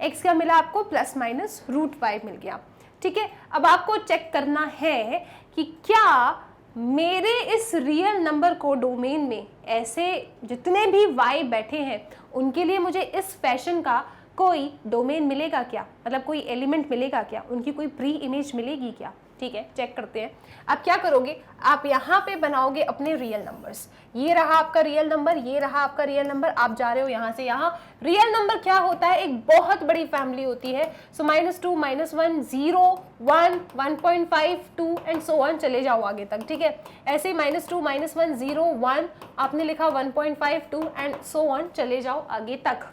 Speaker 1: x क्या मिला आपको, ±√y मिल गया, ठीक है। अब आपको चेक करना है कि क्या मेरे इस रियल नंबर को डोमेन में ऐसे जितने भी y बैठे हैं उनके लिए मुझे इस फैशन का कोई डोमेन मिलेगा क्या, मतलब कोई एलिमेंट मिलेगा क्या, उनकी कोई प्री इमेज मिलेगी क्या। ठीक है, चेक करते हैं। आप क्या करोगे, आप यहाँ पे बनाओगे अपने रियल नंबर्स। ये रहा आपका रियल नंबर, ये रहा आपका रियल नंबर, आप जा रहे हो यहाँ से यहाँ। रियल नंबर क्या होता है, एक बहुत बड़ी फैमिली होती है। सो -2, -1, 0, 1, 1.5, 2 एंड सो ऑन, चले जाओ आगे तक, ठीक है। ऐसे -2, -1, 0, 1, आपने लिखा 1.5, 2 एंड सो ऑन, चले जाओ आगे तक।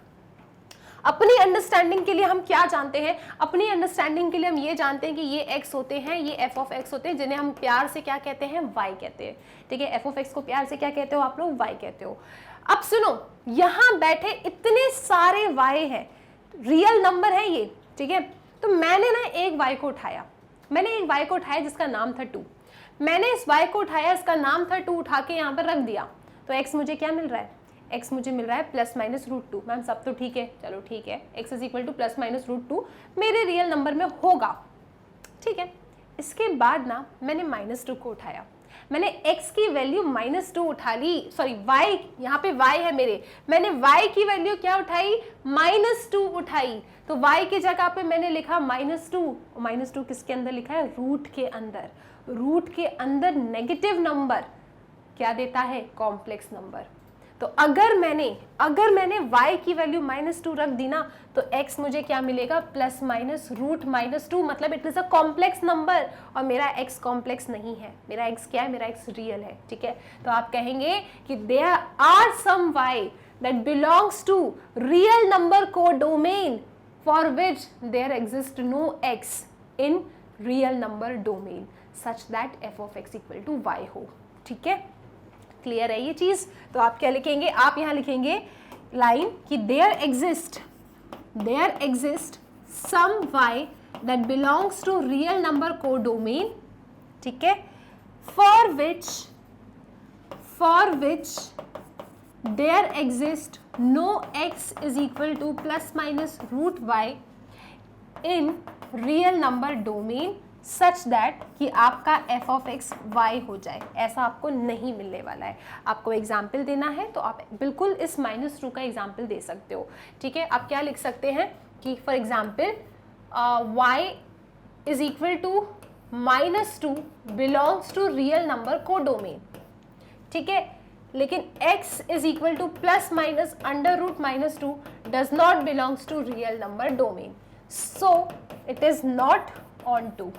Speaker 1: अपनी अंडरस्टैंडिंग के लिए हम क्या जानते हैं, अपनी अंडरस्टैंडिंग के लिए हम ये जानते हैं कि ये x होते हैं, ये f ऑफ x होते हैं, जिन्हें हम प्यार से क्या कहते हैं, y कहते हैं, ठीक है। f ऑफ x को प्यार से क्या कहते हो आप लोग, y कहते हो। अब सुनो, यहाँ बैठे इतने सारे y हैं, रियल नंबर है ये, ठीक है। तो मैंने ना एक y को उठाया, मैंने एक y को उठाया जिसका नाम था 2। मैंने इस y को उठाया, इसका नाम था 2, उठा के यहाँ पर रख दिया। तो x मुझे क्या मिल रहा है, x मुझे मिल रहा है +-√2। मैम सब तो ठीक है, चलो ठीक है, x इज इक्वल टू +-√2 मेरे रियल नंबर में होगा, ठीक है। इसके बाद ना मैंने -2 को उठाया, मैंने x की वैल्यू -2 उठा ली, सॉरी y, यहाँ पे y है मेरे, मैंने y की वैल्यू क्या उठाई, -2 उठाई। तो y की जगह पे मैंने लिखा -2, -2 किसके अंदर लिखा है, रूट के अंदर। रूट के अंदर नेगेटिव नंबर क्या देता है, कॉम्प्लेक्स नंबर। तो अगर मैंने y की वैल्यू -2 रख दी ना, तो x मुझे क्या मिलेगा, ±√-2, मतलब it is a complex number, और मेरा x कॉम्प्लेक्स नहीं है, मेरा x क्या है, मेरा x रियल है, ठीक है। तो आप कहेंगे कि there are some y that belongs to real number codomain for which there exists no x in real number domain such that f of x equal to y हो, ठीक है। क्लियर है ये चीज। तो आप क्या लिखेंगे, आप यहां लिखेंगे लाइन कि there exist some y that belongs to real number codomain, ठीक है, for which there exists no x is equal to ±√y in real number domain such that कि आपका f ऑफ x y हो जाए। ऐसा आपको नहीं मिलने वाला है। आपको एग्जाम्पल देना है तो आप बिल्कुल इस -2 का एग्जाम्पल दे सकते हो, ठीक है। आप क्या लिख सकते हैं कि for example y is equal to -2 belongs to real number codomain, ठीक है, लेकिन x is equal to ±√-2 does not belongs to real number domain, so it is not onto,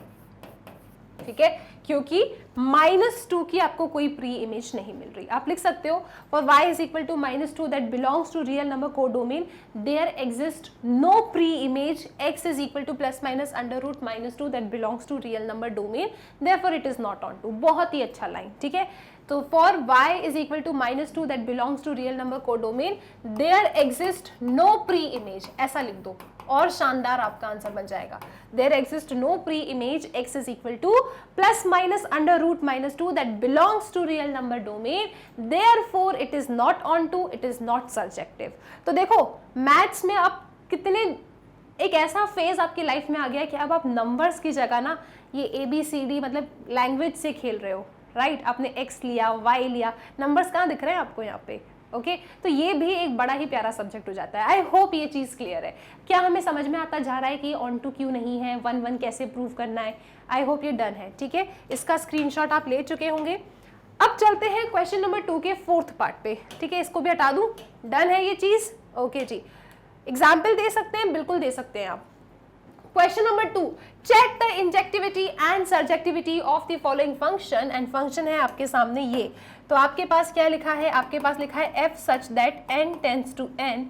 Speaker 1: ठीक है, क्योंकि -2 की आपको कोई प्री इमेज नहीं मिल रही। आप लिख सकते हो for y is equal to -2 that belongs to real number codomain there exist no pre image x is equal to ±√-2 that belongs to real number domain therefore it is not onto. बहुत ही अच्छा लाइन, ठीक है। तो for y is equal to -2 that belongs to real number codomain there exist no pre image, ऐसा लिख दो और शानदार आपका आंसर बन जाएगा। There exist no pre image x is equal to ±√-2 that belongs to real number domain therefore it is not onto, it is not subjective. तो देखो मैथ्स में अब कितने एक ऐसा फेज आपकी लाइफ में आ गया है कि अब आप नंबर्स की जगह ना ये ABCD मतलब लैंग्वेज से खेल रहे हो, राइट। आपने x लिया, y लिया, नंबर्स कहाँ दिख रहे हैं आपको यहाँ पे, ओके तो ये भी एक बड़ा ही प्यारा सब्जेक्ट हो जाता है। आई होप ये चीज़ क्लियर है। क्या हमें समझ में आता जा रहा है कि ऑन टू क्यों नहीं है, 1-1 कैसे प्रूव करना है। आई होप ये डन है, ठीक है। इसका स्क्रीनशॉट आप ले चुके होंगे। अब चलते हैं क्वेश्चन नंबर 2 के 4th पार्ट पे, ठीक है। इसको भी हटा दूं, डन है ये चीज़, ओके जी। एग्जाम्पल दे सकते हैं, बिल्कुल दे सकते हैं आप। Question number 2, check the injectivity and surjectivity of the following function, and function है आपके सामने ये। तो आपके पास क्या लिखा है, आपके पास लिखा है f such that n tends to n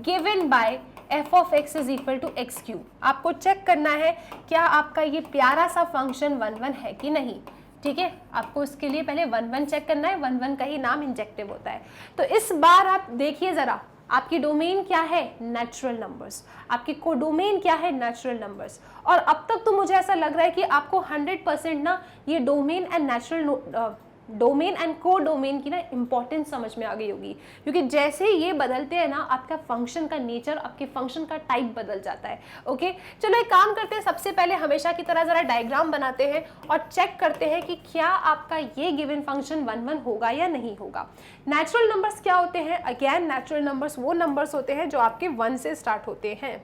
Speaker 1: given by f of x is equal to x cube. आपको चेक करना है क्या आपका ये प्यारा सा फंक्शन 1-1 है कि नहीं, ठीक है। आपको इसके लिए पहले 1-1 चेक करना है, 1-1 का ही नाम इंजेक्टिव होता है। तो इस बार आप देखिए जरा, आपकी डोमेन क्या है, नेचुरल नंबर्स, आपकी कोडोमेन क्या है, नेचुरल नंबर्स। और अब तक तो मुझे ऐसा लग रहा है कि आपको 100% ना ये domain and natural domain and codomain की ना इंपॉर्टेंस समझ में आ गई होगी, क्योंकि जैसे ही ये बदलते हैं ना आपका फंक्शन का नेचर, आपके फंक्शन का टाइप बदल जाता है। ओके चलो एक काम करते हैं, सबसे पहले हमेशा की तरह जरा डायग्राम बनाते हैं और चेक करते हैं कि क्या आपका ये गिवन फंक्शन 1-1 होगा या नहीं होगा। नेचुरल नंबर्स क्या होते हैं, अगेन नेचुरल नंबर्स वो नंबर्स होते हैं जो आपके 1 से स्टार्ट होते हैं।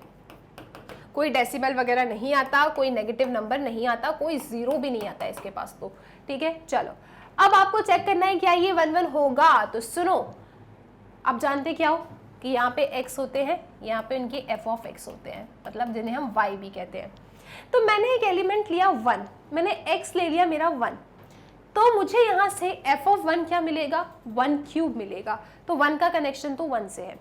Speaker 1: कोई डेसिमल वगैरह नहीं आता, कोई नेगेटिव नंबर नहीं आता, कोई जीरो भी नहीं आता इसके पास तो, ठीक है। चलो अब आपको चेक करना है क्या ये 1 1 होगा, तो सुनो, आप जानते क्या हो कि यहाँ पे x होते हैं, यहाँ पे इनके f ऑफ x होते हैं, मतलब जिन्हें हम y भी कहते हैं। तो मैंने एक एलिमेंट लिया 1, मैंने x ले लिया मेरा 1, तो मुझे यहाँ से f ऑफ 1 क्या मिलेगा, 1 क्यूब मिलेगा, तो 1 का कनेक्शन तो 1 से है।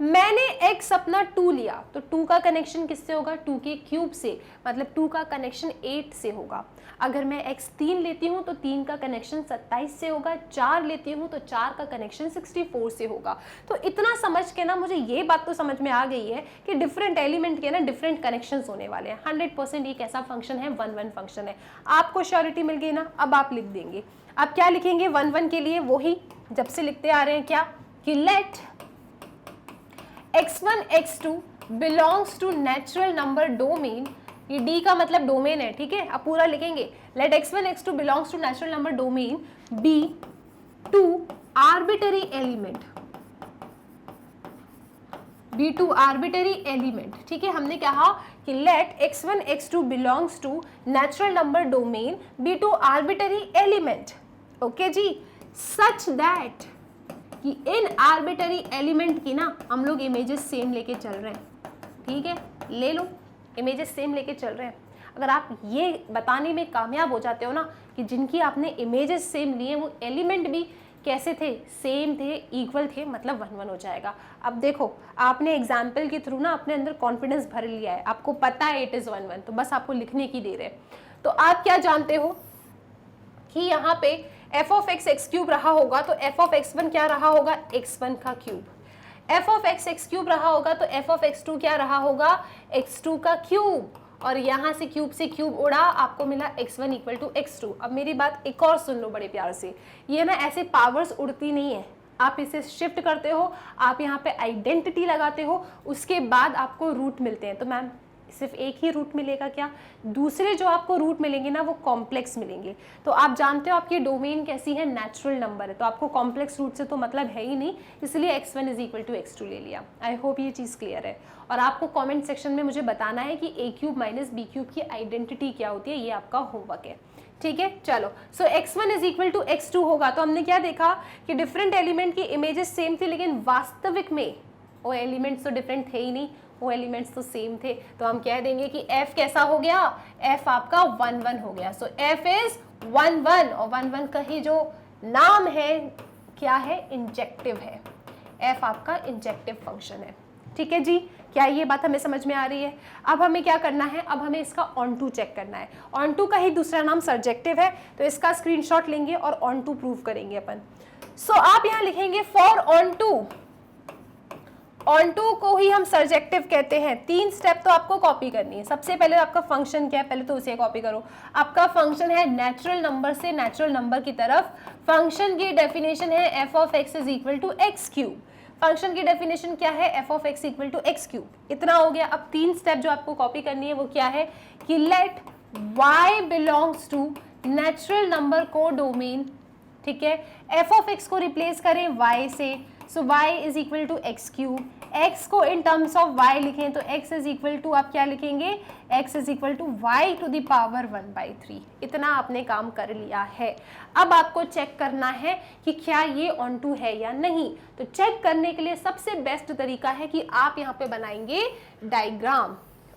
Speaker 1: मैंने x अपना 2 लिया, तो 2 का कनेक्शन किससे होगा, 2 के क्यूब से, मतलब 2 का कनेक्शन 8 से होगा। अगर मैं x 3 लेती हूँ तो 3 का कनेक्शन 27 से होगा, 4 लेती हूँ तो 4 का कनेक्शन 64 से होगा। तो इतना समझ के ना मुझे ये बात तो समझ में आ गई है कि डिफरेंट एलिमेंट के ना डिफरेंट कनेक्शंस होने वाले हैं। 100% ये कैसा फंक्शन है, 1 1 फंक्शन है। आपको श्योरिटी मिल गई ना, अब आप लिख देंगे। आप क्या लिखेंगे 1 1 के लिए, वही जब से लिखते आ रहे हैं, क्या कि let x1 x2 belongs to natural number domain, ये d का मतलब डोमेन है, ठीक है। अब पूरा लिखेंगे, let x1 x2 belongs to natural number domain b two arbitrary element, b two arbitrary element, ठीक है। हमने कहा कि let x1 x2 belongs to natural number domain b two arbitrary element, okay जी, सच दैट कि इन आर्बिटरी एलिमेंट की ना हम लोग इमेजेस सेम लेके चल रहे हैं, ठीक है। ले लो, इमेजेस सेम लेके चल रहे हैं। अगर आप ये बताने में कामयाब हो जाते हो ना कि जिनकी आपने इमेजेस सेम लिए वो एलिमेंट भी कैसे थे, सेम थे, इक्वल थे, मतलब 1 1 हो जाएगा। अब देखो, आपने एग्जाम्पल के थ्रू ना अपने अंदर कॉन्फिडेंस भर लिया है, आपको पता है इट इज़ 1 1, तो बस आपको लिखने की देर है। तो आप क्या जानते हो कि यहाँ पे f of x x cube रहा होगा तो f ऑफ x1 क्या रहा होगा, x1 का cube. f of x x cube रहा होगा तो f ऑफ x2 क्या रहा होगा, x2 का क्यूब। और यहाँ से क्यूब उड़ा, आपको मिला x1 इक्वल टू x2। अब मेरी बात एक और सुन लो बड़े प्यार से, ये ना ऐसे पावर्स उड़ती नहीं है, आप इसे शिफ्ट करते हो, आप यहाँ पे आइडेंटिटी लगाते हो, उसके बाद आपको रूट मिलते हैं। तो मैम सिर्फ एक ही रूट मिलेगा क्या, दूसरे जो आपको रूट मिलेंगे ना वो कॉम्प्लेक्स मिलेंगे। तो आप जानते हो आपकी डोमेन कैसी है, नेचुरल नंबर है, तो आपको कॉम्प्लेक्स रूट से तो मतलब है ही नहीं, इसलिए x1 is equal to x2 ले लिया। आई होप ये चीज़ क्लियर है। और आपको कमेंट सेक्शन में मुझे बताना है कि a cube minus b cube की आइडेंटिटी क्या होती है, ये आपका होमवर्क है, ठीक है। चलो, सो x1 is equal to x2 होगा, तो हमने क्या देखा कि डिफरेंट एलिमेंट की इमेजेस सेम थी, लेकिन वास्तविक में वो एलिमेंट्स तो डिफरेंट थे ही नहीं, वो एलिमेंट्स तो सेम थे। तो हम कह देंगे कि f कैसा हो गया, f आपका 1 1 हो गया। सो f इज 1 1, और 1 1 का ही जो नाम है क्या है, इंजेक्टिव है। f आपका इंजेक्टिव फंक्शन है, ठीक है जी। क्या ये बात हमें समझ में आ रही है? अब हमें क्या करना है, अब हमें इसका ऑन टू चेक करना है। ऑन टू का ही दूसरा नाम सर्जेक्टिव है, तो इसका स्क्रीनशॉट लेंगे और ऑन टू प्रूव करेंगे अपन। सो आप यहाँ लिखेंगे for onto, onto को ही हम सर्जेक्टिव कहते हैं। 3 स्टेप तो आपको कॉपी करनी है। सबसे पहले आपका फंक्शन क्या है, पहले तो उसे कॉपी करो। आपका फंक्शन है नेचुरल नंबर से नेचुरल नंबर की तरफ। फंक्शन की डेफिनेशन है f of x is equal to x cube. Function की डेफिनेशन क्या है, f of x equal to x cube. इतना हो गया। अब 3 स्टेप जो आपको कॉपी करनी है वो क्या है कि let y belongs to natural number को डोमेन, ठीक है। f ऑफ x को रिप्लेस करें y से, so y is equal to x cube. x को इन टर्म्स ऑफ y लिखें तो x इज इक्वल टू, आप क्या लिखेंगे, x is equal to y to the power 1/3। इतना आपने काम कर लिया है। अब आपको चेक करना है कि क्या ये ऑन टू है या नहीं। तो चेक करने के लिए सबसे बेस्ट तरीका है कि आप यहाँ पे बनाएंगे डायग्राम।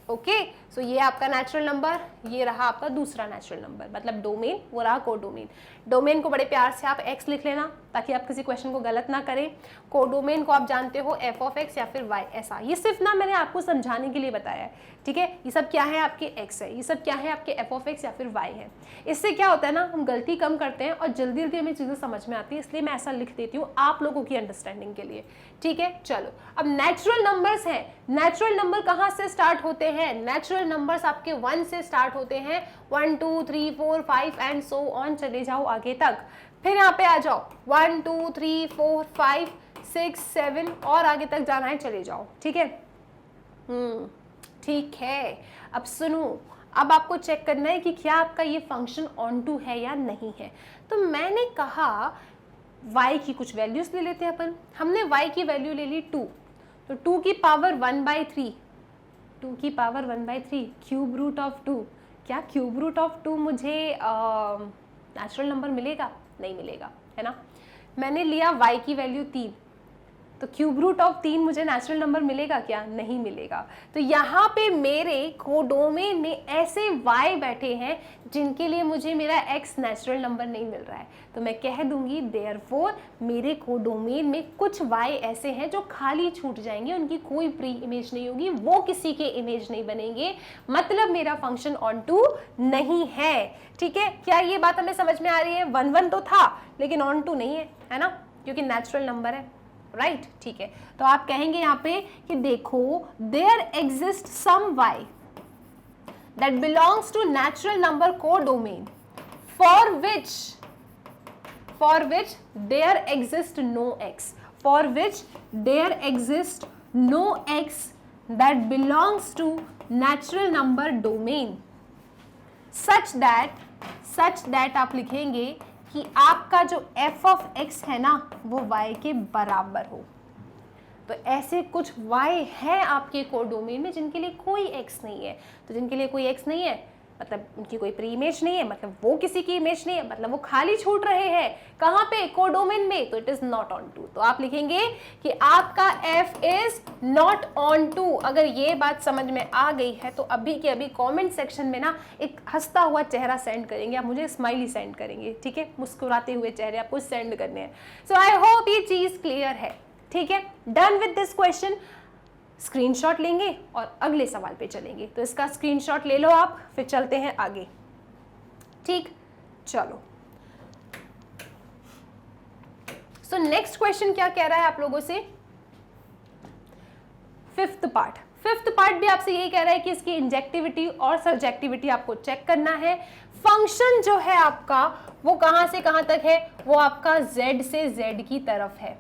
Speaker 1: ओके, सो ये आपका नेचुरल नंबर, ये रहा आपका दूसरा नेचुरल नंबर, मतलब डोमेन, वो रहा कोडोमेन। डोमेन को बड़े प्यार से आप x लिख लेना ताकि आप किसी क्वेश्चन को गलत ना करें। कोडोमेन को आप जानते हो f ऑफ x या फिर y, ऐसा। ये सिर्फ ना मैंने आपको समझाने के लिए बताया है, ठीक है। ये सब क्या है, आपके x है, ये सब क्या है, आपके f ऑफ x या फिर y है। इससे क्या होता है ना, हम गलती कम करते हैं और जल्दी जल्दी हमें चीज़ें समझ में आती है, इसलिए मैं ऐसा लिख देती हूँ आप लोगों की अंडरस्टैंडिंग के लिए, ठीक है। चलो, अब नेचुरल नंबर्स हैं। नेचुरल नंबर कहाँ से स्टार्ट होते हैं, नेचुरल नंबर्स आपके 1 से स्टार्ट होते हैं। 1 2 3 4 5 एंड सो ऑन, चले जाओ आगे तक। फिर यहाँ पे आ जाओ 1 2 3 4 5 6 7 और आगे तक जाना है, चले जाओ, ठीक है। ठीक है। अब सुनो, अब आपको चेक करना है कि क्या आपका ये फंक्शन ऑन टू है या नहीं है। तो मैंने कहा y की कुछ वैल्यूज ले लेते हैं अपन। हमने y की वैल्यू ले ली 2, तो 2 की पावर 1/3, 2 की पावर 1/3 क्यूब रूट ऑफ 2। क्या क्यूब रूट ऑफ 2 मुझे नेचुरल नंबर मिलेगा? नहीं मिलेगा, है ना। मैंने लिया y की वैल्यू 3, तो क्यूब रूट ऑफ 3 मुझे नेचुरल नंबर मिलेगा क्या? नहीं मिलेगा। तो यहाँ पे मेरे कोडोमेन में ऐसे y बैठे हैं जिनके लिए मुझे मेरा x नेचुरल नंबर नहीं मिल रहा है, तो मैं कह दूंगी देयरफॉर मेरे कोडोमेन में कुछ y ऐसे हैं जो खाली छूट जाएंगे, उनकी कोई प्री इमेज नहीं होगी, वो किसी के इमेज नहीं बनेंगे, मतलब मेरा फंक्शन ऑन टू नहीं है। ठीक है, क्या ये बात हमें समझ में आ रही है? 1 1 तो था लेकिन ऑन टू नहीं है ना, क्योंकि नेचुरल नंबर है, राइट। ठीक है, तो आप कहेंगे यहाँ पे कि देखो there exist some y that belongs to natural number codomain for which there exists no x, for which there exists no x that belongs to natural number domain such that आप लिखेंगे कि आपका जो f of x है ना वो y के बराबर हो। तो ऐसे कुछ y है आपके कोडोमेन में जिनके लिए कोई x नहीं है, तो जिनके लिए कोई x नहीं है मतलब उनकी कोई प्री इमेज नहीं है, मतलब वो किसी की इमेज नहीं है, मतलब वो खाली छूट रहे हैं। कहाँ पे? कोडोमेन में, तो it is not onto. तो आप लिखेंगे कि आपका f is not onto. अगर ये बात समझ में आ गई है तो अभी के अभी कमेंट सेक्शन में ना एक हंसता हुआ चेहरा सेंड करेंगे, आप मुझे स्माइली सेंड करेंगे, ठीक है, मुस्कुराते हुए चेहरे आपको सेंड करने हैं। सो आई होप ये चीज क्लियर है। ठीक है, done with this question. Screenshot लेंगे और अगले सवाल पे चलेंगे, तो इसका स्क्रीनशॉट ले लो आप, फिर चलते हैं आगे। ठीक, चलो। सो नेक्स्ट क्वेश्चन क्या कह रहा है आप लोगों से? फिफ्थ पार्ट भी आपसे यही कह रहा है कि इसकी इंजेक्टिविटी और सब्जेक्टिविटी आपको चेक करना है। फंक्शन जो है आपका वो कहां से कहां तक है? वो आपका z से z की तरफ है।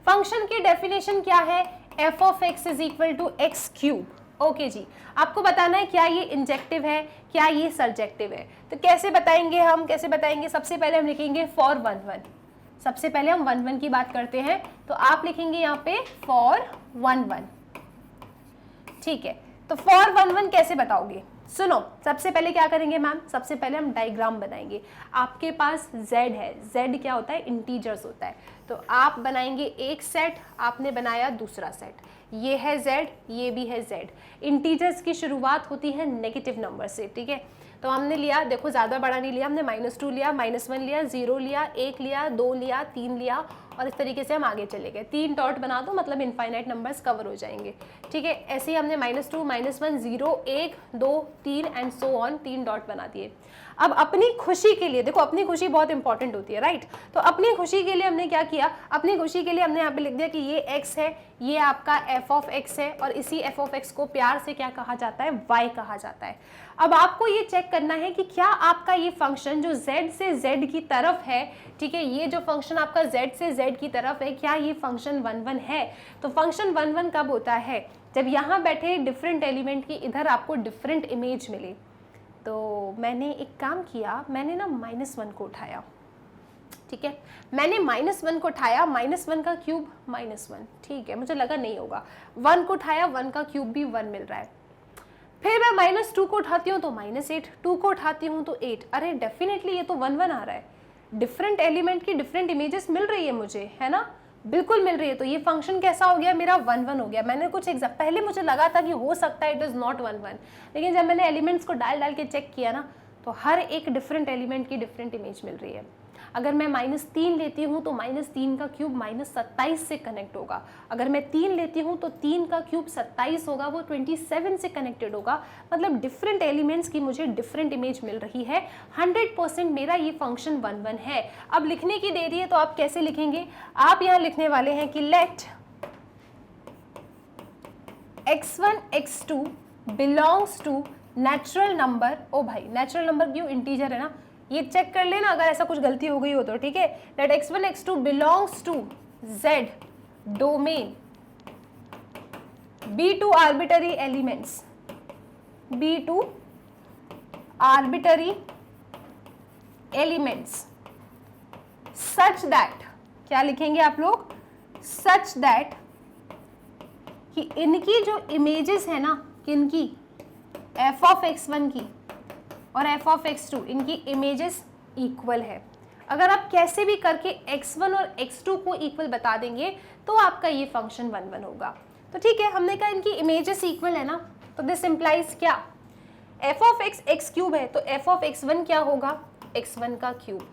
Speaker 1: फंक्शन की डेफिनेशन क्या है? f of x is equal to x cube. Okay जी, आपको बताना है क्या ये इंजेक्टिव है, क्या ये सब्जेक्टिव है। तो कैसे बताएंगे हम? सबसे पहले हम लिखेंगे फॉर 1 1। सबसे पहले हम 1 1 की बात करते हैं, तो आप लिखेंगे यहाँ पे फॉर 1 1। ठीक है, तो फॉर 1 1 कैसे बताओगे? सुनो, सबसे पहले क्या करेंगे मैम? सबसे पहले हम डायग्राम बनाएंगे। आपके पास z है, z क्या होता है? इंटीजर्स होता है। तो आप बनाएंगे एक सेट, आपने बनाया दूसरा सेट, ये है z, ये भी है z। इंटीजर्स की शुरुआत होती है नेगेटिव नंबर से, ठीक है। तो हमने लिया, देखो ज़्यादा बड़ा नहीं लिया हमने, -2 लिया, -1 लिया, 0 लिया, 1 लिया, 2 लिया, 3 लिया, और इस तरीके से हम आगे चले गए। 3 डॉट बना दो, मतलब इनफाइनाइट नंबर्स कवर हो जाएंगे। ठीक है, ऐसे ही हमने -2, -1, 0, 1, 2, 3 एंड सो ऑन, 3 डॉट बना दिए। अब अपनी खुशी के लिए, देखो अपनी खुशी बहुत इंपॉर्टेंट होती है, राइट। तो अपनी खुशी के लिए हमने क्या किया? अपनी खुशी के लिए हमने यहाँ पे लिख दिया कि ये x है, ये आपका f of x है, और इसी f of x को प्यार से क्या कहा जाता है? y कहा जाता है। अब आपको ये चेक करना है कि क्या आपका ये फंक्शन जो z से z की तरफ है, ठीक है, ये जो फंक्शन आपका z से z की तरफ है, क्या ये फंक्शन 1 1 है? तो फंक्शन 1 1 कब होता है? जब यहाँ बैठे डिफरेंट एलिमेंट की इधर आपको डिफरेंट इमेज मिले। तो मैंने एक काम किया, मैंने ना -1 को उठाया, ठीक है, मैंने -1 को उठाया, -1 का क्यूब -1, ठीक है, मुझे लगा नहीं होगा। 1 को उठाया, 1 का क्यूब भी 1 मिल रहा है। फिर मैं -2 को उठाती हूँ तो -8, 2 को उठाती हूँ तो 8। अरे डेफिनेटली ये तो 1 1 आ रहा है, डिफरेंट एलिमेंट की डिफरेंट इमेजेस मिल रही है मुझे, है ना, बिल्कुल मिल रही है। तो ये फंक्शन कैसा हो गया? मेरा 1 1 हो गया। मैंने कुछ पहले मुझे लगा था कि हो सकता है इट इज़ नॉट 1 1, लेकिन जब मैंने एलिमेंट्स को डाल के चेक किया ना, तो हर एक डिफरेंट एलिमेंट की डिफरेंट इमेज मिल रही है। अगर मैं -3 लेती हूँ तो -3 का क्यूब -27 से कनेक्ट होगा। अगर मैं 3 लेती हूँ तो 3 का क्यूब 27 होगा, वो 27 से कनेक्टेड होगा। मतलब डिफरेंट एलिमेंट्स की मुझे डिफरेंट इमेज मिल रही है। 100% मेरा ये फंक्शन 1 1 है। अब लिखने की देरी है, तो आप कैसे लिखेंगे? आप यहाँ लिखने वाले हैं कि let x1 x2 belongs to natural number. ओ भाई, नेचुरल नंबर क्यों? इंटीजर है ना, ये चेक कर लेना अगर ऐसा कुछ गलती हो गई हो तो, ठीक है। Let x1 x2 belongs to z domain B2 arbitrary elements, B2 arbitrary elements such that, क्या लिखेंगे आप लोग? सच दैट कि इनकी जो इमेजेस है ना किनकी, एफ ऑफ x1 की और एफ ऑफ x2, इनकी इमेजेस इक्वल है। अगर आप कैसे भी करके x1 और x2 को इक्वल बता देंगे तो आपका ये फंक्शन 1 1 होगा। तो ठीक है, हमने कहा इनकी इमेजेस इक्वल है ना, तो दिस इम्प्लाइज क्या, F of x x cube है तो एफ ऑफ x1 क्या होगा, x1 का क्यूब।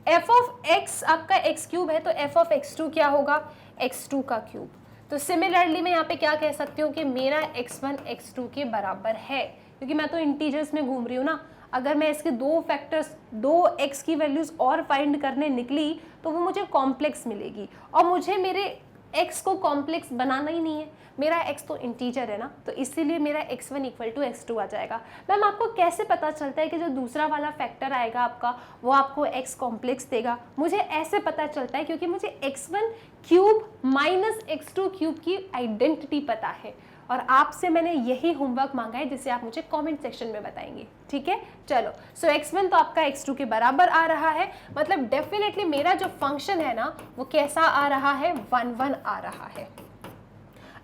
Speaker 1: एफ ऑफ x आपका x क्यूब है तो एफ ऑफ x2 क्या होगा, x2 का क्यूब। तो सिमिलरली मैं यहाँ पे क्या कह सकती हूँ कि मेरा x1 x2 के बराबर है, क्योंकि मैं तो इंटीजर्स में घूम रही हूँ ना। अगर मैं इसके दो फैक्टर्स, दो x की वैल्यूज और फाइंड करने निकली तो वो मुझे कॉम्प्लेक्स मिलेगी, और मुझे मेरे x को कॉम्प्लेक्स बनाना ही नहीं है, मेरा x तो इंटीजर है ना, तो इसीलिए मेरा x1 इक्वल टू x2 आ जाएगा। मैम आपको कैसे पता चलता है कि जो दूसरा वाला फैक्टर आएगा आपका वो आपको x कॉम्प्लेक्स देगा? मुझे ऐसे पता चलता है क्योंकि मुझे x1 cube minus x2 cube की आइडेंटिटी पता है, और आपसे मैंने यही होमवर्क मांगा है जिसे आप मुझे कमेंट सेक्शन में बताएंगे, ठीक है। चलो, सो x1 तो आपका x2 के बराबर आ रहा है, मतलब डेफिनेटली मेरा जो फंक्शन है ना वो कैसा आ रहा है, 1 1 आ रहा है।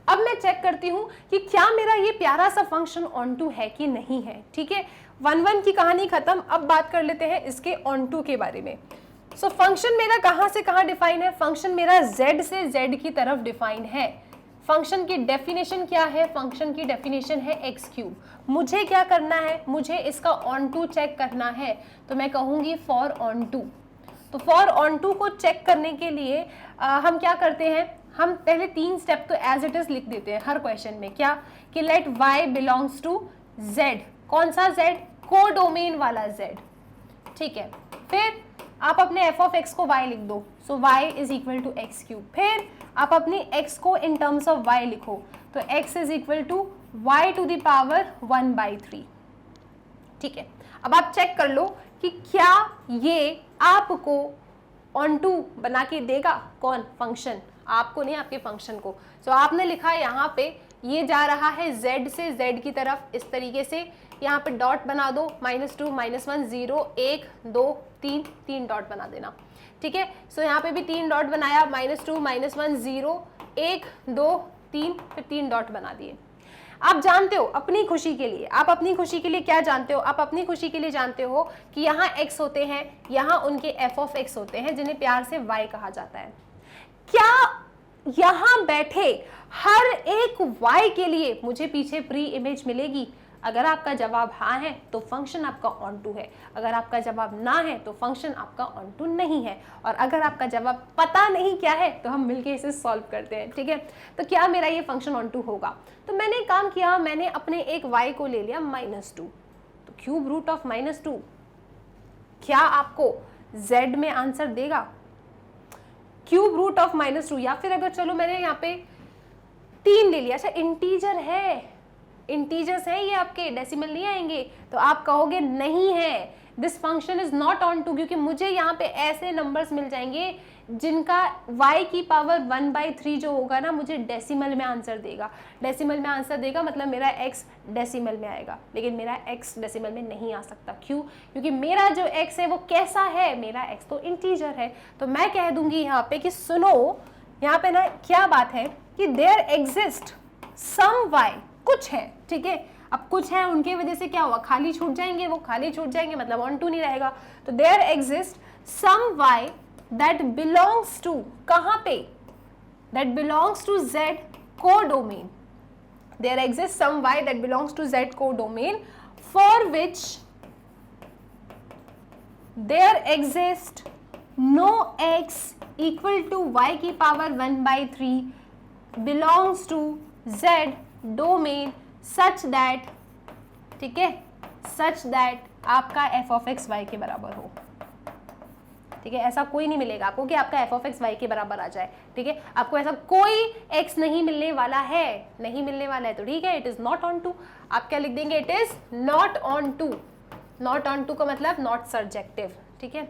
Speaker 1: अब मैं चेक करती हूँ कि क्या मेरा ये प्यारा सा फंक्शन ऑन टू है कि नहीं है, ठीक है। 1 1 की कहानी खत्म, अब बात कर लेते हैं इसके ऑन टू के बारे में। सो फंक्शन मेरा कहाँ से कहाँ डिफाइन है, फंक्शन मेरा z से z की तरफ डिफाइन है। फंक्शन की डेफिनेशन क्या है, फंक्शन की डेफिनेशन है एक्स क्यूब। मुझे क्या करना है, मुझे इसका ऑन टू चेक करना है, तो मैं कहूँगी फॉर ऑन टू। तो फॉर ऑन टू को चेक करने के लिए हम क्या करते हैं, हम पहले 3 स्टेप तो एज इट इज लिख देते हैं हर क्वेश्चन में, क्या कि let y belongs to z। कौन सा z, को डोमेन वाला z, ठीक है। फिर आप अपने f ऑफ x को y लिख दो, so y is equal to x cube. फिर आप अपनी x को इन टर्म्स ऑफ y लिखो, तो x is equal to y to the power 1/3, ठीक है। अब आप चेक कर लो कि क्या ये आपको ऑन टू बना के देगा, कौन, फंक्शन, आपको नहीं, आपके फंक्शन को। सो आपने लिखा यहाँ पे ये जा रहा है z से z की तरफ, इस तरीके से यहाँ पे डॉट बना दो, -2 -1 0 1 2 3 3 डॉट बना देना, ठीक है। सो यहाँ पे भी 3 डॉट बनाया, -2 -1 0 1 2 3, फिर 3 डॉट बना दिए। आप जानते हो अपनी खुशी के लिए, आप अपनी खुशी के लिए क्या जानते हो, आप अपनी खुशी के लिए जानते हो कि यहाँ x होते हैं, यहाँ उनके f ऑफ x होते हैं जिन्हें प्यार से y कहा जाता है। क्या यहाँ बैठे हर एक y के लिए मुझे पीछे प्री इमेज मिलेगी? अगर आपका जवाब हाँ है तो फंक्शन आपका ऑन टू है, अगर आपका जवाब ना है तो फंक्शन आपका ऑन टू नहीं है, और अगर आपका जवाब पता नहीं क्या है तो हम मिलके इसे सॉल्व करते हैं, ठीक है। तो क्या मेरा ये फंक्शन ऑन टू होगा? तो मैंने काम किया, मैंने अपने एक y को ले लिया -2, तो क्यूब रूट ऑफ -2 क्या आपको z में आंसर देगा? क्यूब रूट ऑफ -2, या फिर अगर चलो मैंने यहाँ पे 3 ले लिया, अच्छा इंटीजर है, इंटीजर्स है ये आपके, डेसिमल नहीं आएंगे, तो आप कहोगे नहीं है, this function is not onto, क्योंकि मुझे यहाँ पे ऐसे नंबर्स मिल जाएंगे जिनका y की पावर 1/3 जो होगा ना, मुझे डेसिमल में आंसर देगा। डेसिमल में आंसर देगा मतलब मेरा x डेसिमल में आएगा, लेकिन मेरा x डेसिमल में नहीं आ सकता। क्यों? क्योंकि मेरा जो x है वो कैसा है, मेरा x तो इंटीजर है। तो मैं कह दूंगी यहाँ पे कि सुनो, यहाँ पे ना क्या बात है कि देयर एग्जिस्ट सम y, कुछ है, ठीक है। अब कुछ है, उनके वजह से क्या हुआ, खाली छूट जाएंगे, वो खाली छूट जाएंगे मतलब ऑन टू नहीं रहेगा। तो there exist some y that belongs to, कहाँ पे, that belongs to z codomain, there exists some y that belongs to z codomain for which there exists no x equal to y की power 1/3 belongs to z domain such that, ठीक है, such that आपका f of x y के बराबर हो, ठीक है। ऐसा कोई नहीं मिलेगा आपको कि आपका f of x y के बराबर आ जाए, ठीक है। आपको ऐसा कोई x नहीं मिलने वाला है, नहीं मिलने वाला है, तो ठीक है, it is not onto. आप क्या लिख देंगे, it is not onto. Not onto का मतलब नॉट सर्जेक्टिव, ठीक है।